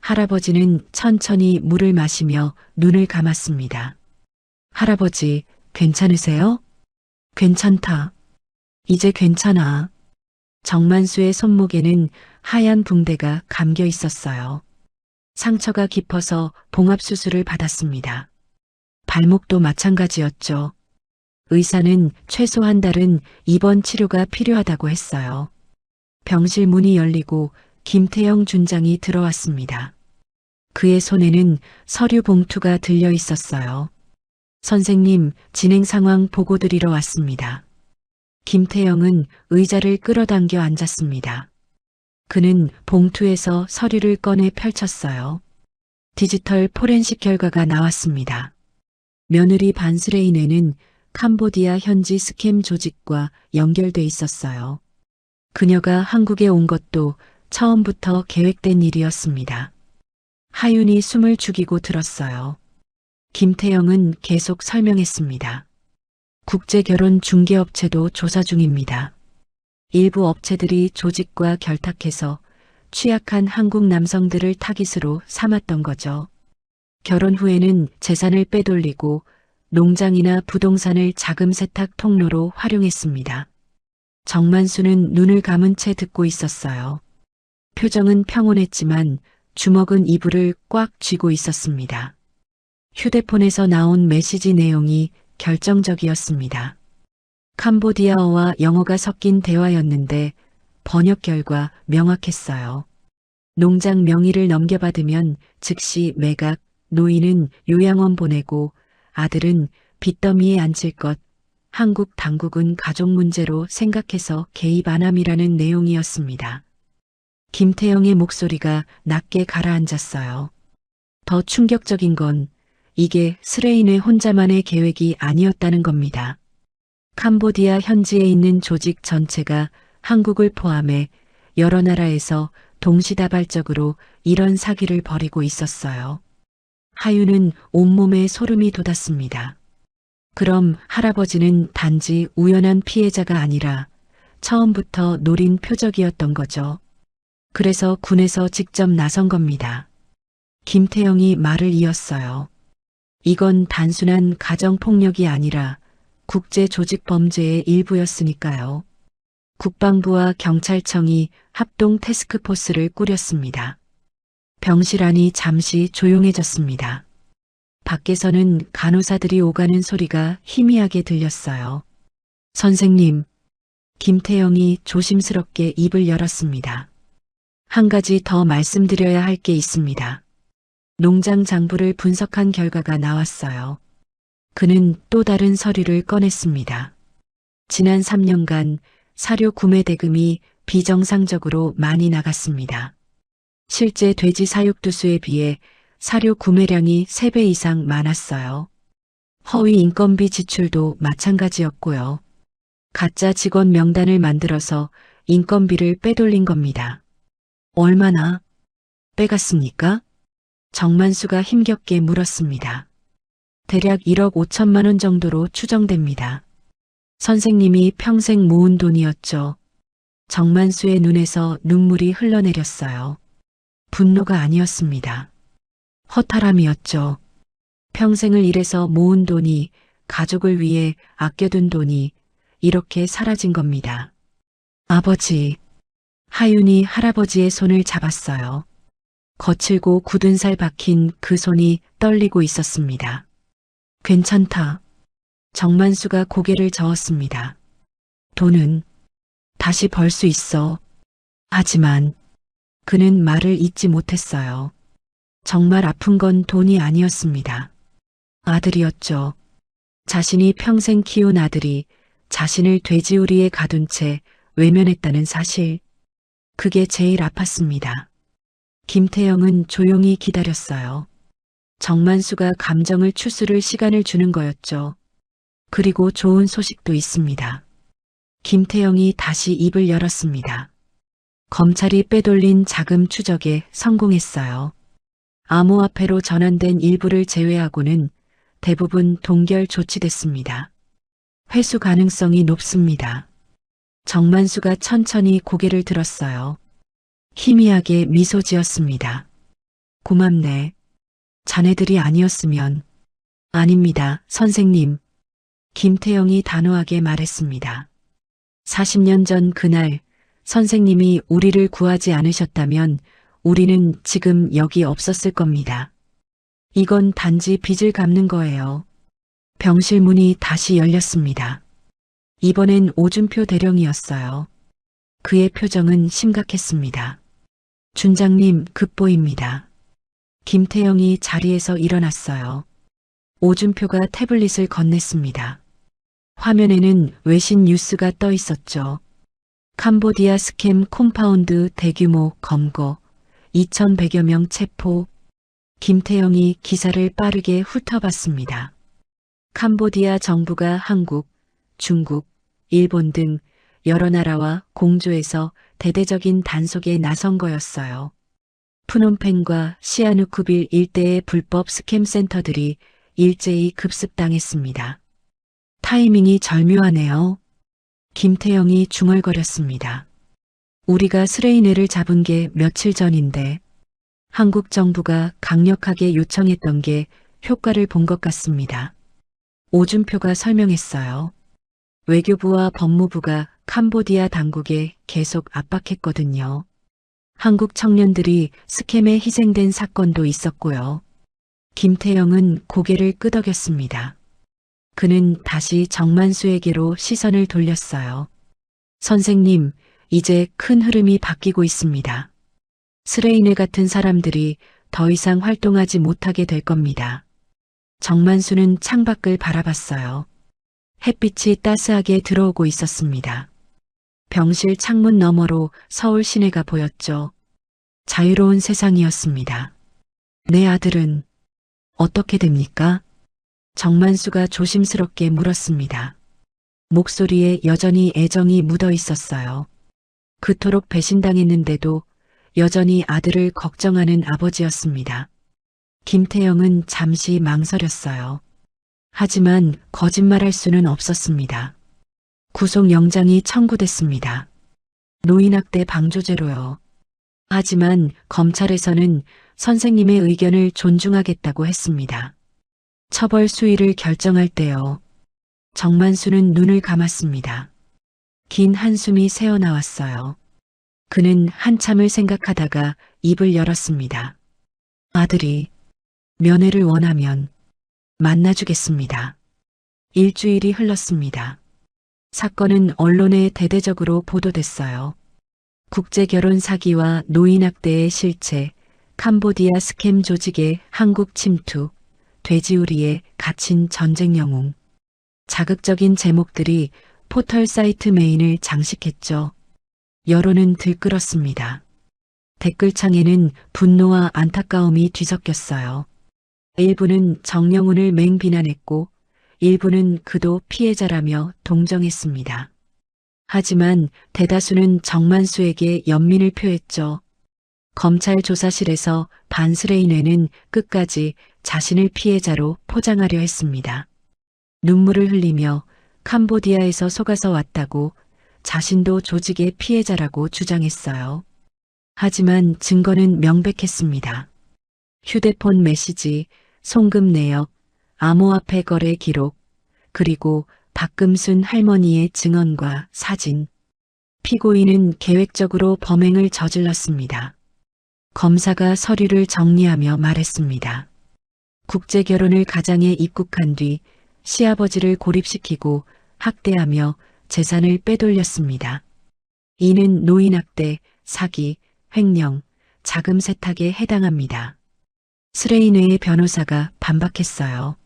할아버지는 천천히 물을 마시며 눈을 감았습니다. 할아버지, 괜찮으세요? 괜찮다. 이제 괜찮아. 정만수의 손목에는 하얀 붕대가 감겨 있었어요. 상처가 깊어서 봉합수술을 받았습니다. 발목도 마찬가지였죠. 의사는 최소 한 달은 입원 치료가 필요하다고 했어요. 병실 문이 열리고 김태영 준장이 들어왔습니다. 그의 손에는 서류 봉투가 들려 있었어요. 선생님, 진행 상황 보고 드리러 왔습니다. 김태영은 의자를 끌어당겨 앉았습니다. 그는 봉투에서 서류를 꺼내 펼쳤어요. 디지털 포렌식 결과가 나왔습니다. 며느리 반스레인에는 캄보디아 현지 스캠 조직과 연결돼 있었어요. 그녀가 한국에 온 것도 처음부터 계획된 일이었습니다. 하윤이 숨을 죽이고 들었어요. 김태영은 계속 설명했습니다. 국제결혼 중개업체도 조사 중입니다. 일부 업체들이 조직과 결탁해서 취약한 한국 남성들을 타깃으로 삼았던 거죠. 결혼 후에는 재산을 빼돌리고 농장이나 부동산을 자금 세탁 통로로 활용했습니다. 정만수는 눈을 감은 채 듣고 있었어요. 표정은 평온했지만 주먹은 이불을 꽉 쥐고 있었습니다. 휴대폰에서 나온 메시지 내용이 결정적이었습니다. 캄보디아어와 영어가 섞인 대화였는데 번역 결과 명확했어요. 농장 명의를 넘겨받으면 즉시 매각, 노인은 요양원 보내고 아들은 빚더미에 앉힐 것, 한국 당국은 가족 문제로 생각해서 개입 안 함이라는 내용이었습니다. 김태영의 목소리가 낮게 가라앉았어요. 더 충격적인 건 이게 스레인의 혼자만의 계획이 아니었다는 겁니다. 캄보디아 현지에 있는 조직 전체가 한국을 포함해 여러 나라에서 동시다발적으로 이런 사기를 벌이고 있었어요. 하윤은 온몸에 소름이 돋았습니다. 그럼 할아버지는 단지 우연한 피해자가 아니라 처음부터 노린 표적이었던 거죠. 그래서 군에서 직접 나선 겁니다. 김태영이 말을 이었어요. 이건 단순한 가정폭력이 아니라 국제조직범죄의 일부였으니까요. 국방부와 경찰청이 합동 태스크포스를 꾸렸습니다. 병실 안이 잠시 조용해졌습니다. 밖에서는 간호사들이 오가는 소리가 희미하게 들렸어요. 선생님, 김태영이 조심스럽게 입을 열었습니다. 한 가지 더 말씀드려야 할 게 있습니다. 농장 장부를 분석한 결과가 나왔어요. 그는 또 다른 서류를 꺼냈습니다. 지난 3년간 사료 구매 대금이 비정상적으로 많이 나갔습니다. 실제 돼지 사육두수에 비해 사료 구매량이 3배 이상 많았어요. 허위 인건비 지출도 마찬가지였고요. 가짜 직원 명단을 만들어서 인건비를 빼돌린 겁니다. 얼마나 빼갔습니까? 정만수가 힘겹게 물었습니다. 대략 1억 5천만 원 정도로 추정됩니다. 선생님이 평생 모은 돈이었죠. 정만수의 눈에서 눈물이 흘러내렸어요. 분노가 아니었습니다. 허탈함이었죠. 평생을 일해서 모은 돈이, 가족을 위해 아껴둔 돈이 이렇게 사라진 겁니다. 아버지, 하윤이 할아버지의 손을 잡았어요. 거칠고 굳은 살 박힌 그 손이 떨리고 있었습니다. 괜찮다. 정만수가 고개를 저었습니다. 돈은 다시 벌 수 있어. 하지만 그는 말을 잇지 못했어요. 정말 아픈 건 돈이 아니었습니다. 아들이었죠. 자신이 평생 키운 아들이 자신을 돼지우리에 가둔 채 외면했다는 사실. 그게 제일 아팠습니다. 김태영은 조용히 기다렸어요. 정만수가 감정을 추스를 시간을 주는 거였죠. 그리고 좋은 소식도 있습니다. 김태영이 다시 입을 열었습니다. 검찰이 빼돌린 자금 추적에 성공했어요. 암호화폐로 전환된 일부를 제외하고는 대부분 동결 조치됐습니다. 회수 가능성이 높습니다. 정만수가 천천히 고개를 들었어요. 희미하게 미소 지었습니다. 고맙네. 자네들이 아니었으면 아닙니다, 선생님. 김태영이 단호하게 말했습니다. 40년 전 그날 선생님이 우리를 구하지 않으셨다면 우리는 지금 여기 없었을 겁니다. 이건 단지 빚을 갚는 거예요. 병실 문이 다시 열렸습니다. 이번엔 오준표 대령이었어요. 그의 표정은 심각했습니다. 준장님, 급보입니다. 김태영이 자리에서 일어났어요. 오준표가 태블릿을 건넸습니다. 화면에는 외신 뉴스가 떠 있었죠. 캄보디아 스캠 콤파운드 대규모 검거, 2,100여 명 체포. 김태영이 기사를 빠르게 훑어봤습니다. 캄보디아 정부가 한국, 중국, 일본 등 여러 나라와 공조해서 대대적인 단속에 나선 거였어요. 푸놈펜과 시아누쿠빌 일대의 불법 스캠 센터들이 일제히 급습당했습니다. 타이밍이 절묘하네요. 김태영이 중얼거렸습니다. 우리가 스레이네를 잡은 게 며칠 전인데 한국 정부가 강력하게 요청했던 게 효과를 본 것 같습니다. 오준표가 설명했어요. 외교부와 법무부가 캄보디아 당국에 계속 압박했거든요. 한국 청년들이 스캠에 희생된 사건도 있었고요. 김태영은 고개를 끄덕였습니다. 그는 다시 정만수에게로 시선을 돌렸어요. 선생님, 이제 큰 흐름이 바뀌고 있습니다. 스레이네 같은 사람들이 더 이상 활동하지 못하게 될 겁니다. 정만수는 창밖을 바라봤어요. 햇빛이 따스하게 들어오고 있었습니다. 병실 창문 너머로 서울 시내가 보였죠. 자유로운 세상이었습니다. 내 아들은 어떻게 됩니까? 정만수가 조심스럽게 물었습니다. 목소리에 여전히 애정이 묻어 있었어요. 그토록 배신당했는데도 여전히 아들을 걱정하는 아버지였습니다. 김태영은 잠시 망설였어요. 하지만 거짓말할 수는 없었습니다. 구속영장이 청구됐습니다. 노인학대 방조죄로요. 하지만 검찰에서는 선생님의 의견을 존중하겠다고 했습니다. 처벌 수위를 결정할 때요. 정만수는 눈을 감았습니다. 긴 한숨이 새어나왔어요. 그는 한참을 생각하다가 입을 열었습니다. 아들이 면회를 원하면 만나주겠습니다. 일주일이 흘렀습니다. 사건은 언론에 대대적으로 보도됐어요. 국제결혼 사기와 노인학대의 실체, 캄보디아 스캠 조직의 한국 침투, 돼지우리에 갇힌 전쟁 영웅. 자극적인 제목들이 포털 사이트 메인을 장식했죠. 여론은 들끓었습니다. 댓글창에는 분노와 안타까움이 뒤섞였어요. 일부는 정영훈을 맹비난했고 일부는 그도 피해자라며 동정했습니다. 하지만 대다수는 정만수에게 연민을 표했죠. 검찰 조사실에서 반스레인회는 끝까지 자신을 피해자로 포장하려 했습니다. 눈물을 흘리며 캄보디아에서 속아서 왔다고 자신도 조직의 피해자라고 주장했어요. 하지만 증거는 명백했습니다. 휴대폰 메시지, 송금 내역, 암호화폐 거래 기록, 그리고 박금순 할머니의 증언과 사진. 피고인은 계획적으로 범행을 저질렀습니다. 검사가 서류를 정리하며 말했습니다. 국제결혼을 가장에 입국한 뒤 시아버지를 고립시키고 학대하며 재산을 빼돌렸습니다. 이는 노인학대, 사기, 횡령, 자금 세탁에 해당합니다. 스레인회의 변호사가 반박했어요.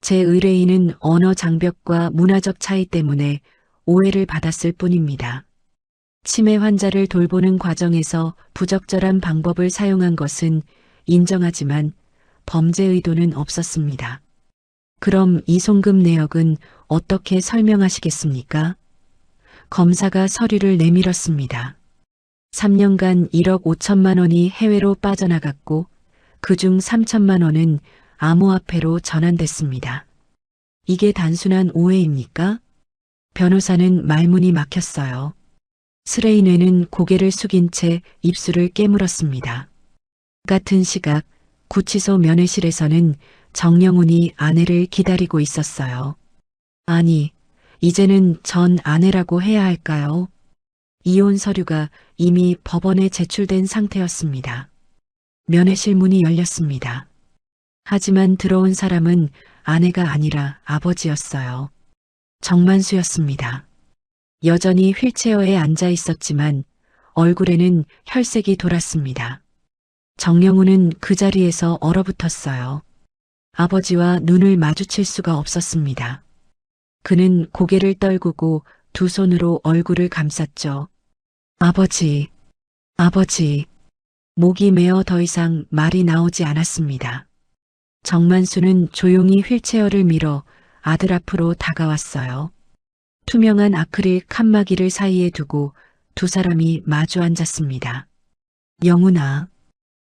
제 의뢰인은 언어 장벽과 문화적 차이 때문에 오해를 받았을 뿐입니다. 치매 환자를 돌보는 과정에서 부적절한 방법을 사용한 것은 인정하지만 범죄 의도는 없었습니다. 그럼 이 송금 내역은 어떻게 설명하시겠습니까? 검사가 서류를 내밀었습니다. 3년간 1억 5천만 원이 해외로 빠져나갔고 그중 3천만 원은 암호화폐로 전환됐습니다. 이게 단순한 오해입니까? 변호사는 말문이 막혔어요. 스레인회는 고개를 숙인 채 입술을 깨물었습니다. 같은 시각 구치소 면회실에서는 정영훈이 아내를 기다리고 있었어요. 아니, 이제는 전 아내라고 해야 할까요? 이혼 서류가 이미 법원에 제출된 상태였습니다. 면회실 문이 열렸습니다. 하지만 들어온 사람은 아내가 아니라 아버지였어요. 정만수였습니다. 여전히 휠체어에 앉아 있었지만 얼굴에는 혈색이 돌았습니다. 정영훈은 그 자리에서 얼어붙었어요. 아버지와 눈을 마주칠 수가 없었습니다. 그는 고개를 떨구고 두 손으로 얼굴을 감쌌죠. 아버지, 아버지. 목이 메어 더 이상 말이 나오지 않았습니다. 정만수는 조용히 휠체어를 밀어 아들 앞으로 다가왔어요. 투명한 아크릴 칸막이를 사이에 두고 두 사람이 마주 앉았습니다. 영훈아.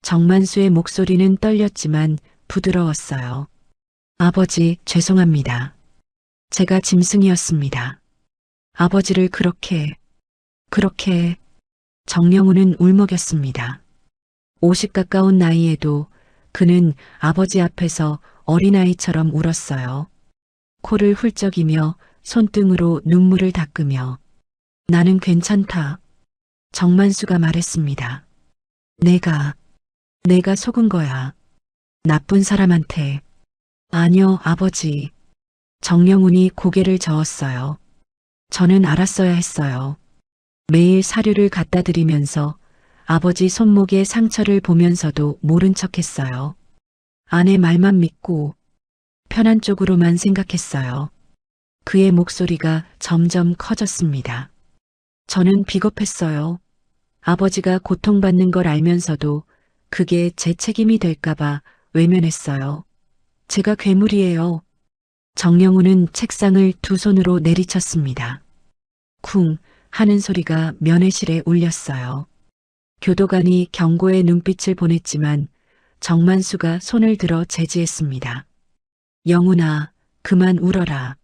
정만수의 목소리는 떨렸지만 부드러웠어요. 아버지, 죄송합니다. 제가 짐승이었습니다. 아버지를 그렇게. 정영훈은 울먹였습니다. 50 가까운 나이에도 그는 아버지 앞에서 어린아이처럼 울었어요. 코를 훌쩍이며 손등으로 눈물을 닦으며. 나는 괜찮다. 정만수가 말했습니다. 내가 속은 거야. 나쁜 사람한테. 아니요, 아버지. 정영훈이 고개를 저었어요. 저는 알았어야 했어요. 매일 사료를 갖다 드리면서 아버지 손목의 상처를 보면서도 모른 척했어요. 아내 말만 믿고 편한 쪽으로만 생각했어요. 그의 목소리가 점점 커졌습니다. 저는 비겁했어요. 아버지가 고통받는 걸 알면서도 그게 제 책임이 될까봐 외면했어요. 제가 괴물이에요. 정영훈은 책상을 두 손으로 내리쳤습니다. 쿵 하는 소리가 면회실에 울렸어요. 교도관이 경고의 눈빛을 보냈지만 정만수가 손을 들어 제지했습니다. 영훈아, 그만 울어라.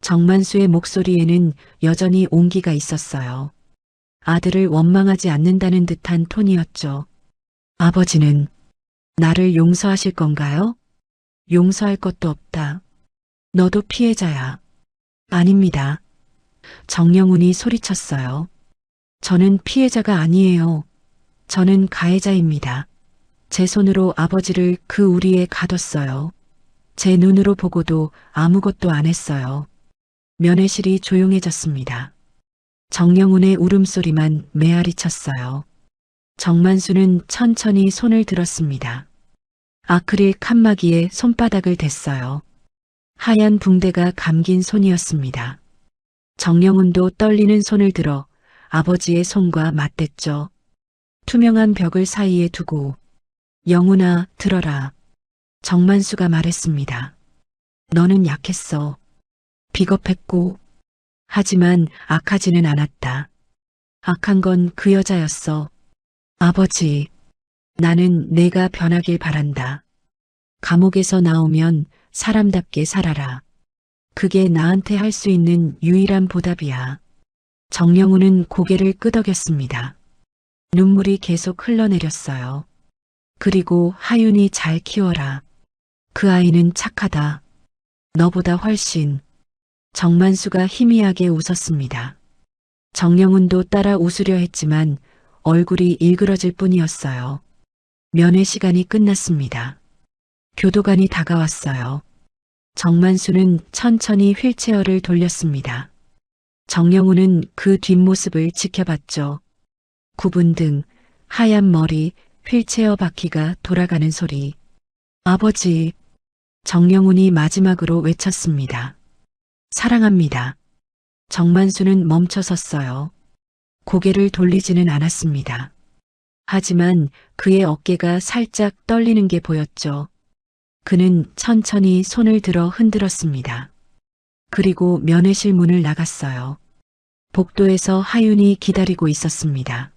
정만수의 목소리에는 여전히 온기가 있었어요. 아들을 원망하지 않는다는 듯한 톤이었죠. 아버지는 나를 용서하실 건가요? 용서할 것도 없다. 너도 피해자야. 아닙니다. 정영훈이 소리쳤어요. 저는 피해자가 아니에요. 저는 가해자입니다. 제 손으로 아버지를 그 우리에 가뒀어요. 제 눈으로 보고도 아무것도 안 했어요. 면회실이 조용해졌습니다. 정영훈의 울음소리만 메아리 쳤어요. 정만수는 천천히 손을 들었습니다. 아크릴 칸막이에 손바닥을 댔어요. 하얀 붕대가 감긴 손이었습니다. 정영훈도 떨리는 손을 들어 아버지의 손과 맞댔죠. 투명한 벽을 사이에 두고 영훈아, 들어라. 정만수가 말했습니다. 너는 약했어. 비겁했고 하지만 악하지는 않았다. 악한 건 그 여자였어. 아버지, 나는 내가 변하길 바란다. 감옥에서 나오면 사람답게 살아라. 그게 나한테 할 수 있는 유일한 보답이야. 정영훈은 고개를 끄덕였습니다. 눈물이 계속 흘러내렸어요. 그리고 하윤이 잘 키워라. 그 아이는 착하다. 너보다 훨씬. 정만수가 희미하게 웃었습니다. 정영훈도 따라 웃으려 했지만 얼굴이 일그러질 뿐이었어요. 면회 시간이 끝났습니다. 교도관이 다가왔어요. 정만수는 천천히 휠체어를 돌렸습니다. 정영훈은 그 뒷모습을 지켜봤죠. 굽은 등, 하얀 머리, 휠체어 바퀴가 돌아가는 소리. 아버지, 정영훈이 마지막으로 외쳤습니다. 사랑합니다. 정만수는 멈춰 섰어요. 고개를 돌리지는 않았습니다. 하지만 그의 어깨가 살짝 떨리는 게 보였죠. 그는 천천히 손을 들어 흔들었습니다. 그리고 면회실 문을 나갔어요. 복도에서 하윤이 기다리고 있었습니다.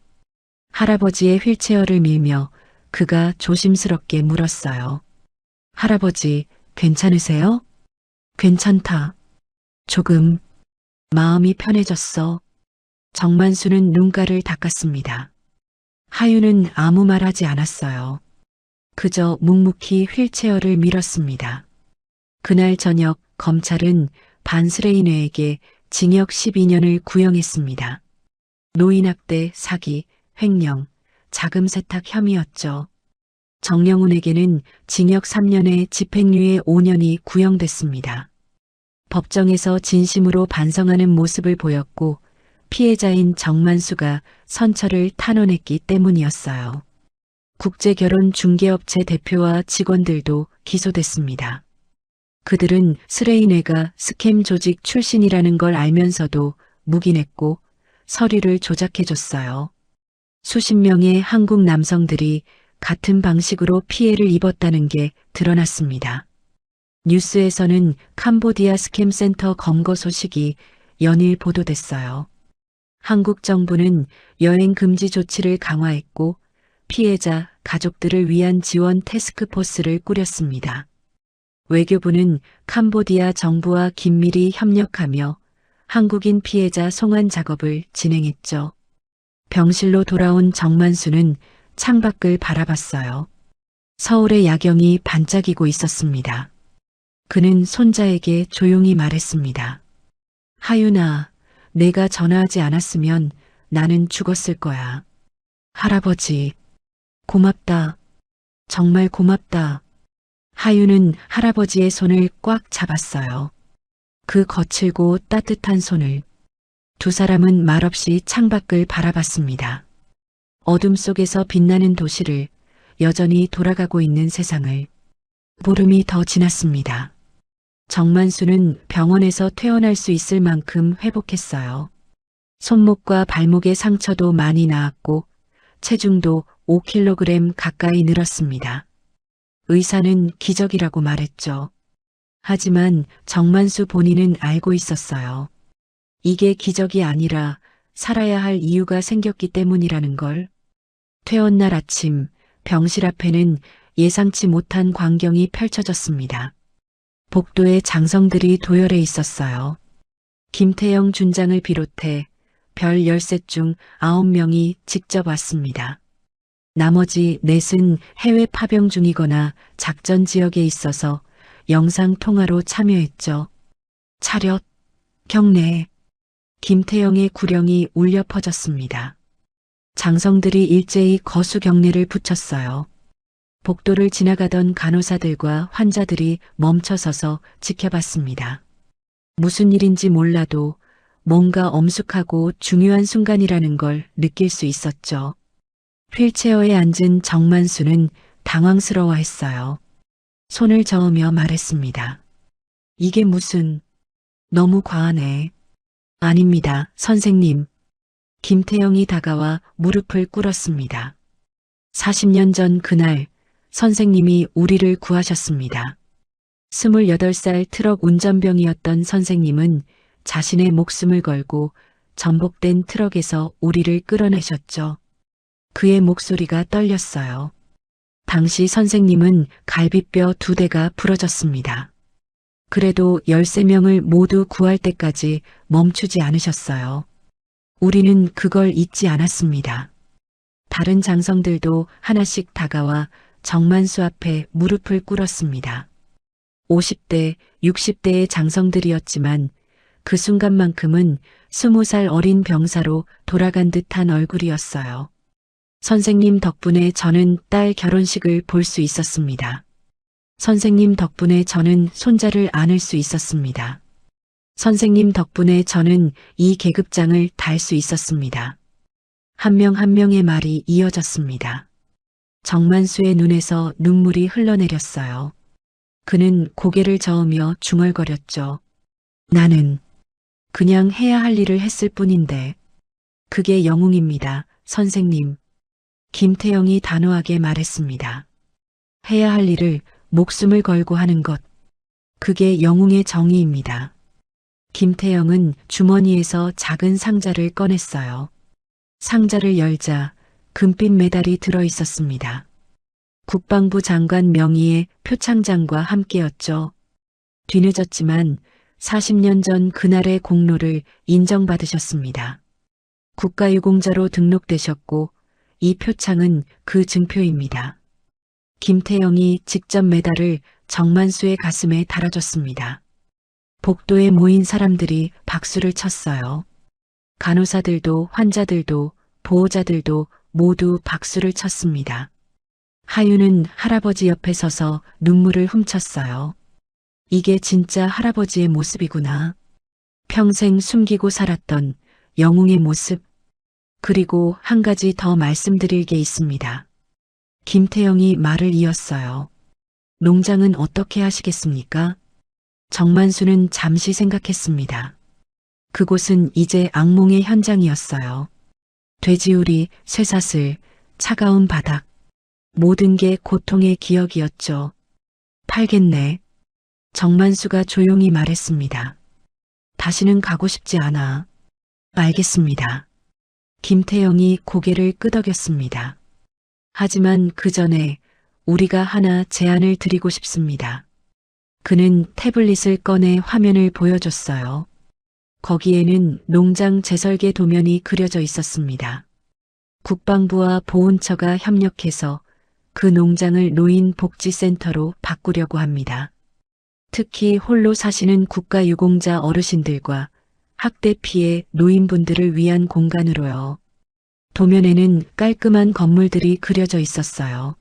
할아버지의 휠체어를 밀며 그가 조심스럽게 물었어요. 할아버지, 괜찮으세요? 괜찮다. 조금. 마음이 편해졌어. 정만수는 눈가를 닦았습니다. 하윤은 아무 말 하지 않았어요. 그저 묵묵히 휠체어를 밀었습니다. 그날 저녁 검찰은 반스레이네에게 징역 12년을 구형했습니다. 노인학대, 사기, 횡령, 자금 세탁 혐의였죠. 정영훈에게는 징역 3년에 집행유예 5년이 구형됐습니다. 법정에서 진심으로 반성하는 모습을 보였고 피해자인 정만수가 선처를 탄원했기 때문이었어요. 국제결혼중개업체 대표와 직원들도 기소됐습니다. 그들은 스레이네가 스캠 조직 출신이라는 걸 알면서도 묵인했고 서류를 조작해줬어요. 수십 명의 한국 남성들이 같은 방식으로 피해를 입었다는 게 드러났습니다. 뉴스에서는 캄보디아 스캠 센터 검거 소식이 연일 보도됐어요. 한국 정부는 여행 금지 조치를 강화했고 피해자, 가족들을 위한 지원 태스크포스를 꾸렸습니다. 외교부는 캄보디아 정부와 긴밀히 협력하며 한국인 피해자 송환 작업을 진행했죠. 병실로 돌아온 정만수는 창밖을 바라봤어요. 서울의 야경이 반짝이고 있었습니다. 그는 손자에게 조용히 말했습니다. 하윤아, 내가 전화하지 않았으면 나는 죽었을 거야. 할아버지, 고맙다. 정말 고맙다. 하윤은 할아버지의 손을 꽉 잡았어요. 그 거칠고 따뜻한 손을. 두 사람은 말없이 창밖을 바라봤습니다. 어둠 속에서 빛나는 도시를, 여전히 돌아가고 있는 세상을. 보름이 더 지났습니다. 정만수는 병원에서 퇴원할 수 있을 만큼 회복했어요. 손목과 발목의 상처도 많이 나았고 체중도 5kg 가까이 늘었습니다. 의사는 기적이라고 말했죠. 하지만 정만수 본인은 알고 있었어요. 이게 기적이 아니라 살아야 할 이유가 생겼기 때문이라는 걸. 퇴원날 아침, 병실 앞에는 예상치 못한 광경이 펼쳐졌습니다. 복도에 장성들이 도열해 있었어요. 김태영 준장을 비롯해 별 13 중 9명이 직접 왔습니다. 나머지 넷은 해외 파병 중이거나 작전 지역에 있어서 영상 통화로 참여했죠. 차렷, 경례. 김태영의 구령이 울려 퍼졌습니다. 장성들이 일제히 거수 경례를 붙였어요. 복도를 지나가던 간호사들과 환자들이 멈춰서서 지켜봤습니다. 무슨 일인지 몰라도 뭔가 엄숙하고 중요한 순간이라는 걸 느낄 수 있었죠. 휠체어에 앉은 정만수는 당황스러워했어요. 손을 저으며 말했습니다. 이게 무슨, 너무 과하네. 아닙니다, 선생님. 김태영이 다가와 무릎을 꿇었습니다. 40년 전 그날 선생님이 우리를 구하셨습니다. 28살 트럭 운전병이었던 선생님은 자신의 목숨을 걸고 전복된 트럭에서 우리를 끌어내셨죠. 그의 목소리가 떨렸어요. 당시 선생님은 갈비뼈 2대가 부러졌습니다. 그래도 13명을 모두 구할 때까지 멈추지 않으셨어요. 우리는 그걸 잊지 않았습니다. 다른 장성들도 하나씩 다가와 정만수 앞에 무릎을 꿇었습니다. 50대, 60대의 장성들이었지만 그 순간만큼은 20살 어린 병사로 돌아간 듯한 얼굴이었어요. 선생님 덕분에 저는 딸 결혼식을 볼 수 있었습니다. 선생님 덕분에 저는 손자를 안을 수 있었습니다. 선생님 덕분에 저는 이 계급장을 달 수 있었습니다. 한 명 한 명의 말이 이어졌습니다. 정만수의 눈에서 눈물이 흘러내렸어요. 그는 고개를 저으며 중얼거렸죠. 나는 그냥 해야 할 일을 했을 뿐인데. 그게 영웅입니다, 선생님. 김태영이 단호하게 말했습니다. 해야 할 일을 목숨을 걸고 하는 것. 그게 영웅의 정의입니다. 김태영은 주머니에서 작은 상자를 꺼냈어요. 상자를 열자 금빛 메달이 들어 있었습니다. 국방부 장관 명의의 표창장과 함께였죠. 뒤늦었지만 40년 전 그날의 공로를 인정받으셨습니다. 국가유공자로 등록되셨고 이 표창은 그 증표입니다. 김태영이 직접 메달을 정만수의 가슴에 달아줬습니다. 복도에 모인 사람들이 박수를 쳤어요. 간호사들도 환자들도 보호자들도 모두 박수를 쳤습니다. 하윤은 할아버지 옆에 서서 눈물을 훔쳤어요. 이게 진짜 할아버지의 모습이구나. 평생 숨기고 살았던 영웅의 모습. 그리고 한 가지 더 말씀드릴 게 있습니다. 김태영이 말을 이었어요. 농장은 어떻게 하시겠습니까? 정만수는 잠시 생각했습니다. 그곳은 이제 악몽의 현장이었어요. 돼지우리, 쇠사슬, 차가운 바닥. 모든 게 고통의 기억이었죠. 팔겠네. 정만수가 조용히 말했습니다. 다시는 가고 싶지 않아. 알겠습니다. 김태영이 고개를 끄덕였습니다. 하지만 그 전에 우리가 하나 제안을 드리고 싶습니다. 그는 태블릿을 꺼내 화면을 보여줬어요. 거기에는 농장 재설계 도면이 그려져 있었습니다. 국방부와 보훈처가 협력해서 그 농장을 노인 복지센터로 바꾸려고 합니다. 특히 홀로 사시는 국가유공자 어르신들과 학대 피해 노인분들을 위한 공간으로요. 도면에는 깔끔한 건물들이 그려져 있었어요.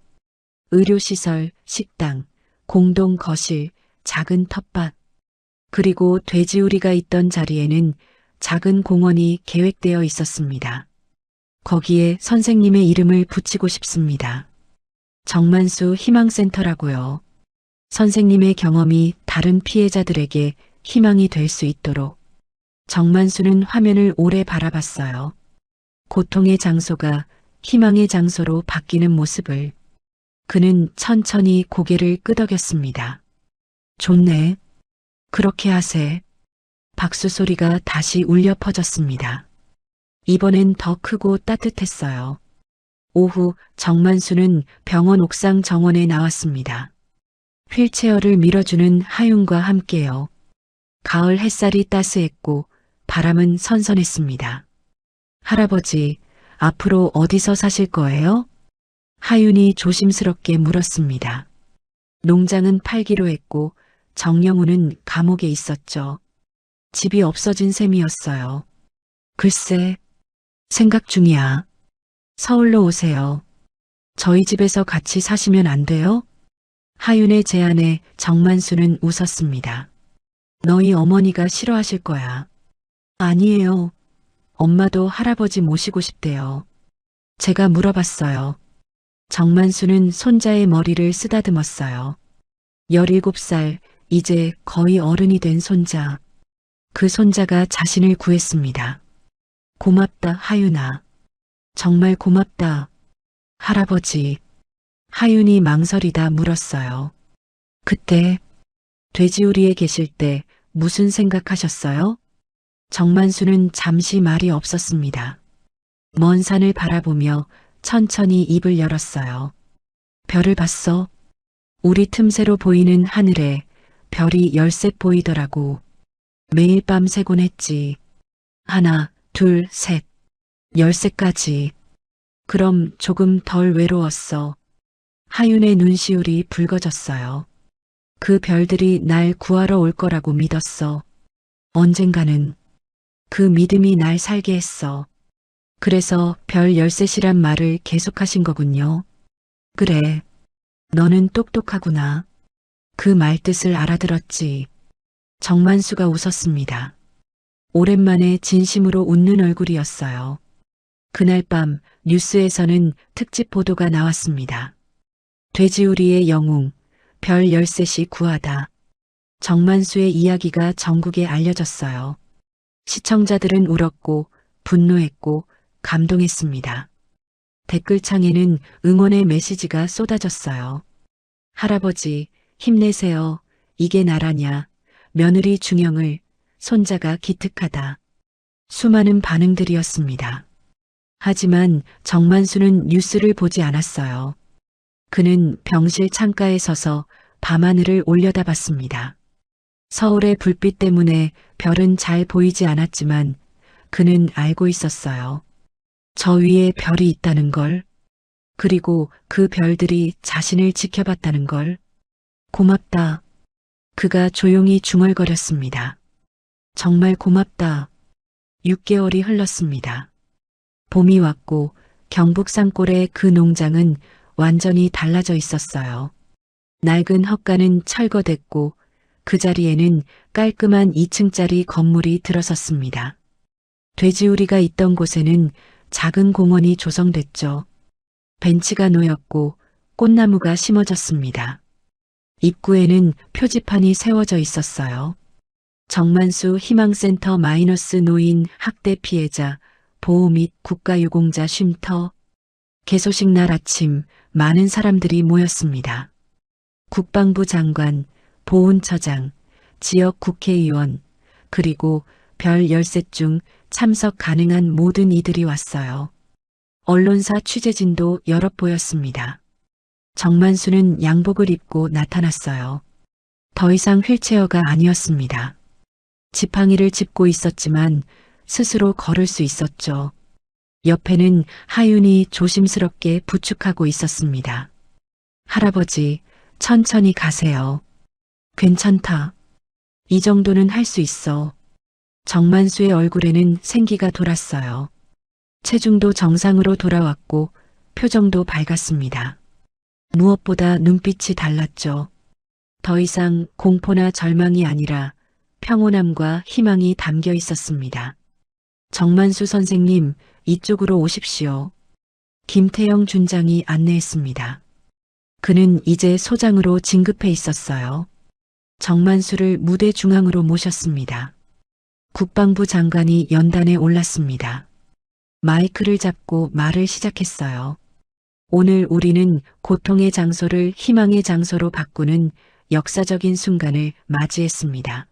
의료시설, 식당, 공동 거실, 작은 텃밭, 그리고 돼지우리가 있던 자리에는 작은 공원이 계획되어 있었습니다. 거기에 선생님의 이름을 붙이고 싶습니다. 정만수 희망센터라고요. 선생님의 경험이 다른 피해자들에게 희망이 될 수 있도록. 정만수는 화면을 오래 바라봤어요. 고통의 장소가 희망의 장소로 바뀌는 모습을. 그는 천천히 고개를 끄덕였습니다. 좋네. 그렇게 하세. 박수 소리가 다시 울려 퍼졌습니다. 이번엔 더 크고 따뜻했어요. 오후 정만수는 병원 옥상 정원에 나왔습니다. 휠체어를 밀어주는 하윤과 함께요. 가을 햇살이 따스했고 바람은 선선했습니다. 할아버지, 앞으로 어디서 사실 거예요? 하윤이 조심스럽게 물었습니다. 농장은 팔기로 했고 정영우는 감옥에 있었죠. 집이 없어진 셈이었어요. 글쎄, 생각 중이야. 서울로 오세요. 저희 집에서 같이 사시면 안 돼요? 하윤의 제안에 정만수는 웃었습니다. 너희 어머니가 싫어하실 거야. 아니에요. 엄마도 할아버지 모시고 싶대요. 제가 물어봤어요. 정만수는 손자의 머리를 쓰다듬었어요. 17살, 이제 거의 어른이 된 손자. 그 손자가 자신을 구했습니다. 고맙다, 하윤아. 정말 고맙다. 할아버지. 하윤이 망설이다 물었어요. 그때 돼지우리에 계실 때 무슨 생각하셨어요? 정만수는 잠시 말이 없었습니다. 먼 산을 바라보며 천천히 입을 열었어요. 별을 봤어? 우리 틈새로 보이는 하늘에 별이 13 보이더라고. 매일 밤 새곤 했지. 하나, 둘, 셋. 13까지. 그럼 조금 덜 외로웠어. 하윤의 눈시울이 붉어졌어요. 그 별들이 날 구하러 올 거라고 믿었어. 언젠가는. 그 믿음이 날 살게 했어. 그래서 별 13이란 말을 계속하신 거군요. 그래. 너는 똑똑하구나. 그 말뜻을 알아들었지. 정만수가 웃었습니다. 오랜만에 진심으로 웃는 얼굴이었어요. 그날 밤 뉴스에서는 특집 보도가 나왔습니다. 돼지우리의 영웅, 별 13이 구하다. 정만수의 이야기가 전국에 알려졌어요. 시청자들은 울었고 분노했고 감동했습니다. 댓글창에는 응원의 메시지가 쏟아졌어요. 할아버지, 힘내세요. 이게 나라냐. 며느리 중영을, 손자가 기특하다. 수많은 반응들이었습니다. 하지만 정만수는 뉴스를 보지 않았어요. 그는 병실 창가에 서서 밤하늘을 올려다봤습니다. 서울의 불빛 때문에 별은 잘 보이지 않았지만 그는 알고 있었어요. 저 위에 별이 있다는 걸. 그리고 그 별들이 자신을 지켜봤다는 걸. 고맙다. 그가 조용히 중얼거렸습니다. 정말 고맙다. 6개월이 흘렀습니다. 봄이 왔고 경북 산골의 그 농장은 완전히 달라져 있었어요. 낡은 헛간은 철거됐고 그 자리에는 깔끔한 2층짜리 건물이 들어섰습니다. 돼지우리가 있던 곳에는 작은 공원이 조성됐죠. 벤치가 놓였고 꽃나무가 심어졌습니다. 입구에는 표지판이 세워져 있었어요. 정만수 희망센터 마이너스 노인 학대 피해자 보호 및 국가유공자 쉼터. 개소식 날 아침 많은 사람들이 모였습니다. 국방부 장관, 보훈처장, 지역 국회의원, 그리고 별 13 중 참석 가능한 모든 이들이 왔어요. 언론사 취재진도 여럿 보였습니다. 정만수는 양복을 입고 나타났어요. 더 이상 휠체어가 아니었습니다. 지팡이를 짚고 있었지만 스스로 걸을 수 있었죠. 옆에는 하윤이 조심스럽게 부축하고 있었습니다. 할아버지, 천천히 가세요. 괜찮다. 이 정도는 할 수 있어. 정만수의 얼굴에는 생기가 돌았어요. 체중도 정상으로 돌아왔고 표정도 밝았습니다. 무엇보다 눈빛이 달랐죠. 더 이상 공포나 절망이 아니라 평온함과 희망이 담겨 있었습니다. 정만수 선생님, 이쪽으로 오십시오. 김태영 준장이 안내했습니다. 그는 이제 소장으로 진급해 있었어요. 정만수를 무대 중앙으로 모셨습니다. 국방부 장관이 연단에 올랐습니다. 마이크를 잡고 말을 시작했어요. 오늘 우리는 고통의 장소를 희망의 장소로 바꾸는 역사적인 순간을 맞이했습니다.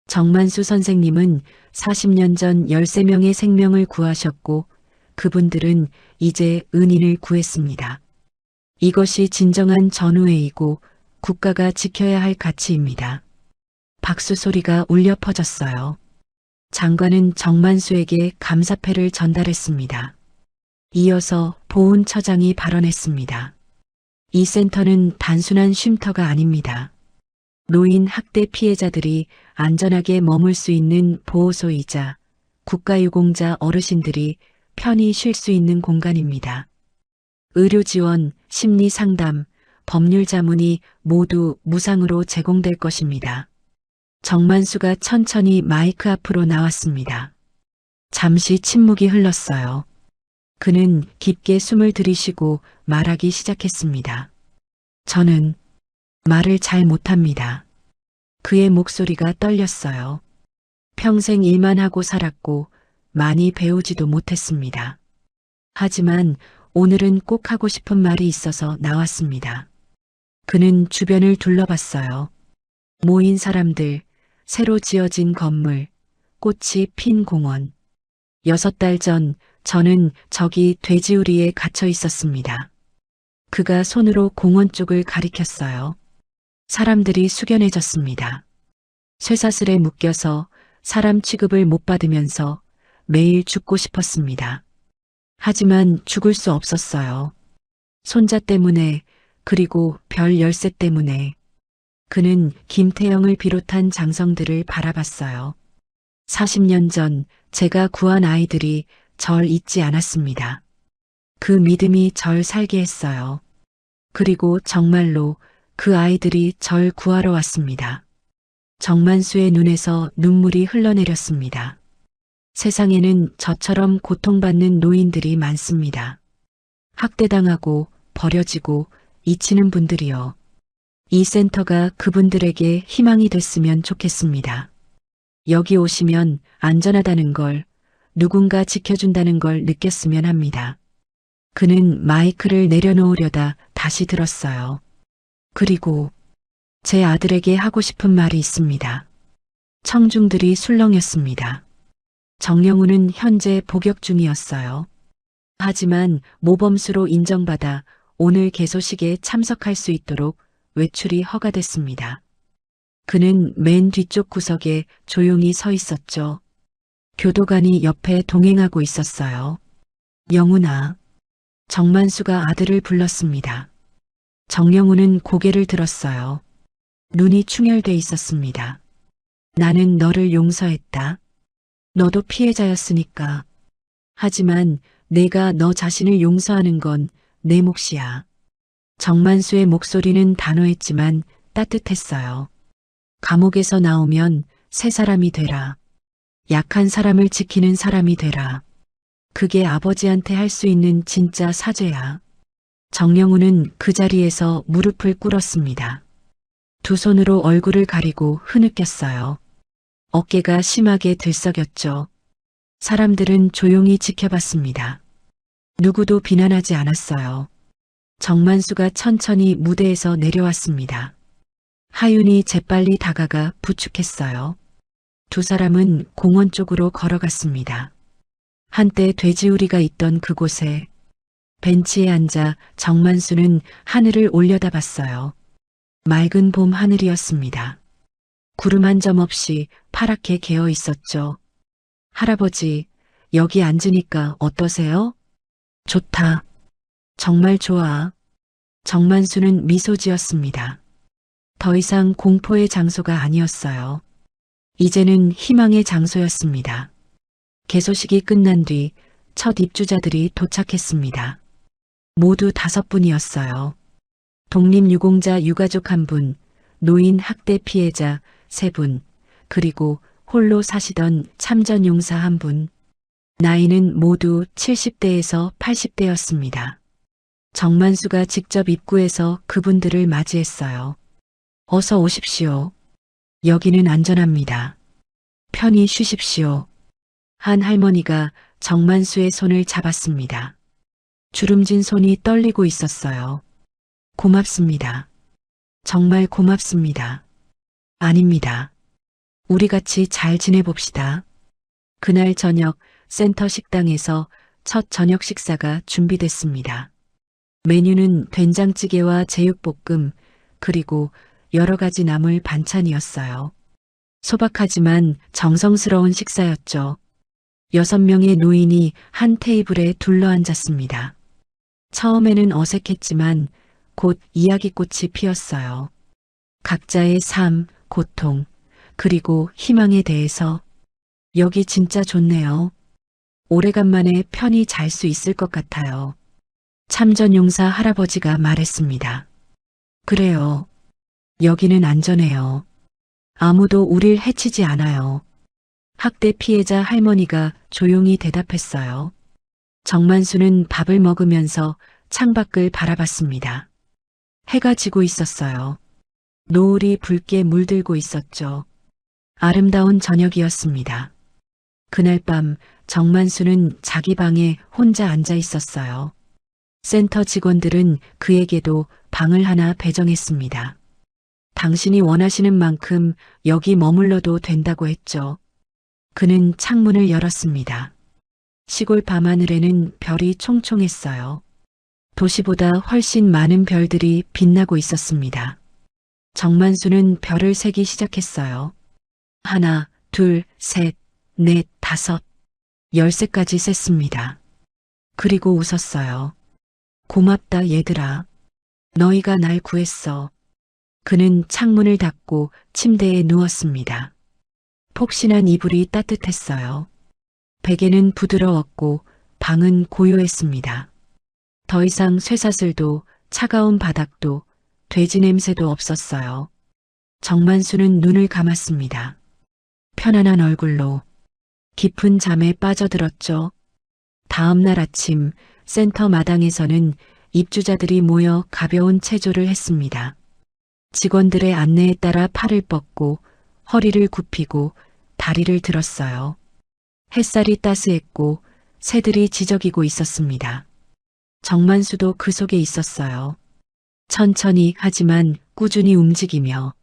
정만수 선생님은 40년 전 13명의 생명을 구하셨고 그분들은 이제 은인을 구했습니다. 이것이 진정한 전우회이고 국가가 지켜야 할 가치입니다. 박수 소리가 울려 퍼졌어요. 장관은 정만수에게 감사패를 전달했습니다. 이어서 보훈처장이 발언했습니다. 이 센터는 단순한 쉼터가 아닙니다. 노인 학대 피해자들이 안전하게 머물 수 있는 보호소이자 국가유공자 어르신들이 편히 쉴 수 있는 공간입니다. 의료 지원, 심리 상담, 법률 자문이 모두 무상으로 제공될 것입니다. 정만수가 천천히 마이크 앞으로 나왔습니다. 잠시 침묵이 흘렀어요. 그는 깊게 숨을 들이쉬고 말하기 시작했습니다. 저는 말을 잘 못합니다. 그의 목소리가 떨렸어요. 평생 일만 하고 살았고 많이 배우지도 못했습니다. 하지만 오늘은 꼭 하고 싶은 말이 있어서 나왔습니다. 그는 주변을 둘러봤어요. 모인 사람들, 새로 지어진 건물, 꽃이 핀 공원. 6달 전 저는 저기 돼지우리에 갇혀 있었습니다. 그가 손으로 공원 쪽을 가리켰어요. 사람들이 숙연해졌습니다. 쇠사슬에 묶여서 사람 취급을 못 받으면서 매일 죽고 싶었습니다. 하지만 죽을 수 없었어요. 손자 때문에, 그리고 별 13 때문에. 그는 김태영을 비롯한 장성들을 바라봤어요. 40년 전 제가 구한 아이들이 절 잊지 않았습니다. 그 믿음이 절 살게 했어요. 그리고 정말로 그 아이들이 절 구하러 왔습니다. 정만수의 눈에서 눈물이 흘러내렸습니다. 세상에는 저처럼 고통받는 노인들이 많습니다. 학대당하고 버려지고 잊히는 분들이요. 이 센터가 그분들에게 희망이 됐으면 좋겠습니다. 여기 오시면 안전하다는 걸, 누군가 지켜준다는 걸 느꼈으면 합니다. 그는 마이크를 내려놓으려다 다시 들었어요. 그리고 제 아들에게 하고 싶은 말이 있습니다. 청중들이 술렁였습니다. 정영우는 현재 복역 중이었어요. 하지만 모범수로 인정받아 오늘 개소식에 참석할 수 있도록 외출이 허가됐습니다. 그는 맨 뒤쪽 구석에 조용히 서 있었죠. 교도관이 옆에 동행하고 있었어요. 영훈아, 정만수가 아들을 불렀습니다. 정영우는 고개를 들었어요. 눈이 충혈돼 있었습니다. 나는 너를 용서했다. 너도 피해자였으니까. 하지만 내가 너 자신을 용서하는 건 내 몫이야. 정만수의 목소리는 단호했지만 따뜻했어요. 감옥에서 나오면 새 사람이 되라. 약한 사람을 지키는 사람이 되라. 그게 아버지한테 할 수 있는 진짜 사죄야. 정영우는 그 자리에서 무릎을 꿇었습니다. 두 손으로 얼굴을 가리고 흐느꼈어요. 어깨가 심하게 들썩였죠. 사람들은 조용히 지켜봤습니다. 누구도 비난하지 않았어요. 정만수가 천천히 무대에서 내려왔습니다. 하윤이 재빨리 다가가 부축했어요. 두 사람은 공원 쪽으로 걸어갔습니다. 한때 돼지우리가 있던 그곳에 벤치에 앉아 정만수는 하늘을 올려다봤어요. 맑은 봄 하늘이었습니다. 구름 한 점 없이 파랗게 개어 있었죠. 할아버지, 여기 앉으니까 어떠세요? 좋다. 정말 좋아. 정만수는 미소 지었습니다. 더 이상 공포의 장소가 아니었어요. 이제는 희망의 장소였습니다. 개소식이 끝난 뒤 첫 입주자들이 도착했습니다. 모두 5분이었어요. 독립유공자 유가족 1분, 노인 학대 피해자 3분, 그리고 홀로 사시던 참전용사 1분. 나이는 모두 70대에서 80대였습니다. 정만수가 직접 입구에서 그분들을 맞이했어요. 어서 오십시오. 여기는 안전합니다. 편히 쉬십시오. 한 할머니가 정만수의 손을 잡았습니다. 주름진 손이 떨리고 있었어요. 고맙습니다. 정말 고맙습니다. 아닙니다. 우리 같이 잘 지내봅시다. 그날 저녁 센터 식당에서 첫 저녁 식사가 준비됐습니다. 메뉴는 된장찌개와 제육볶음, 그리고 여러 가지 나물 반찬이었어요. 소박하지만 정성스러운 식사였죠. 6명의 노인이 한 테이블에 둘러앉았습니다. 처음에는 어색했지만 곧 이야기꽃이 피었어요. 각자의 삶, 고통, 그리고 희망에 대해서. 여기 진짜 좋네요. 오래간만에 편히 잘 수 있을 것 같아요. 참전용사 할아버지가 말했습니다. 그래요. 여기는 안전해요. 아무도 우릴 해치지 않아요. 학대 피해자 할머니가 조용히 대답했어요. 정만수는 밥을 먹으면서 창밖을 바라봤습니다. 해가 지고 있었어요. 노을이 붉게 물들고 있었죠. 아름다운 저녁이었습니다. 그날 밤 정만수는 자기 방에 혼자 앉아 있었어요. 센터 직원들은 그에게도 방을 하나 배정했습니다. 당신이 원하시는 만큼 여기 머물러도 된다고 했죠. 그는 창문을 열었습니다. 시골 밤하늘에는 별이 총총했어요. 도시보다 훨씬 많은 별들이 빛나고 있었습니다. 정만수는 별을 세기 시작했어요. 1, 2, 3, 4, 5, 10새까지 셌습니다. 그리고 웃었어요. 고맙다 얘들아. 너희가 날 구했어. 그는 창문을 닫고 침대에 누웠습니다. 폭신한 이불이 따뜻했어요. 베개는 부드러웠고 방은 고요했습니다. 더 이상 쇠사슬도 차가운 바닥도 돼지 냄새도 없었어요. 정만수는 눈을 감았습니다. 편안한 얼굴로 깊은 잠에 빠져들었죠. 다음 날 아침 센터 마당에서는 입주자들이 모여 가벼운 체조를 했습니다. 직원들의 안내에 따라 팔을 뻗고 허리를 굽히고 다리를 들었어요. 햇살이 따스했고 새들이 지저귀고 있었습니다. 정만수도 그 속에 있었어요. 천천히 하지만 꾸준히 움직이며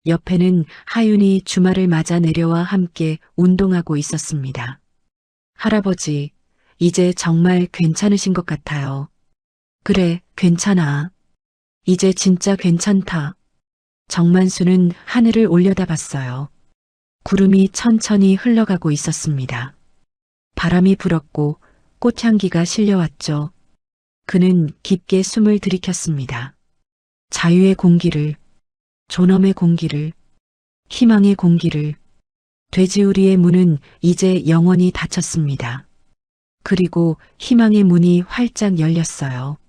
옆에는 하윤이 주말을 맞아 내려와 함께 운동하고 있었습니다. 할아버지, 이제 정말 괜찮으신 것 같아요. 그래, 괜찮아. 이제 진짜 괜찮다. 정만수는 하늘을 올려다봤어요. 구름이 천천히 흘러가고 있었습니다. 바람이 불었고 꽃향기가 실려왔죠. 그는 깊게 숨을 들이켰습니다. 자유의 공기를, 존엄의 공기를, 희망의 공기를. 돼지우리의 문은 이제 영원히 닫혔습니다. 그리고 희망의 문이 활짝 열렸어요.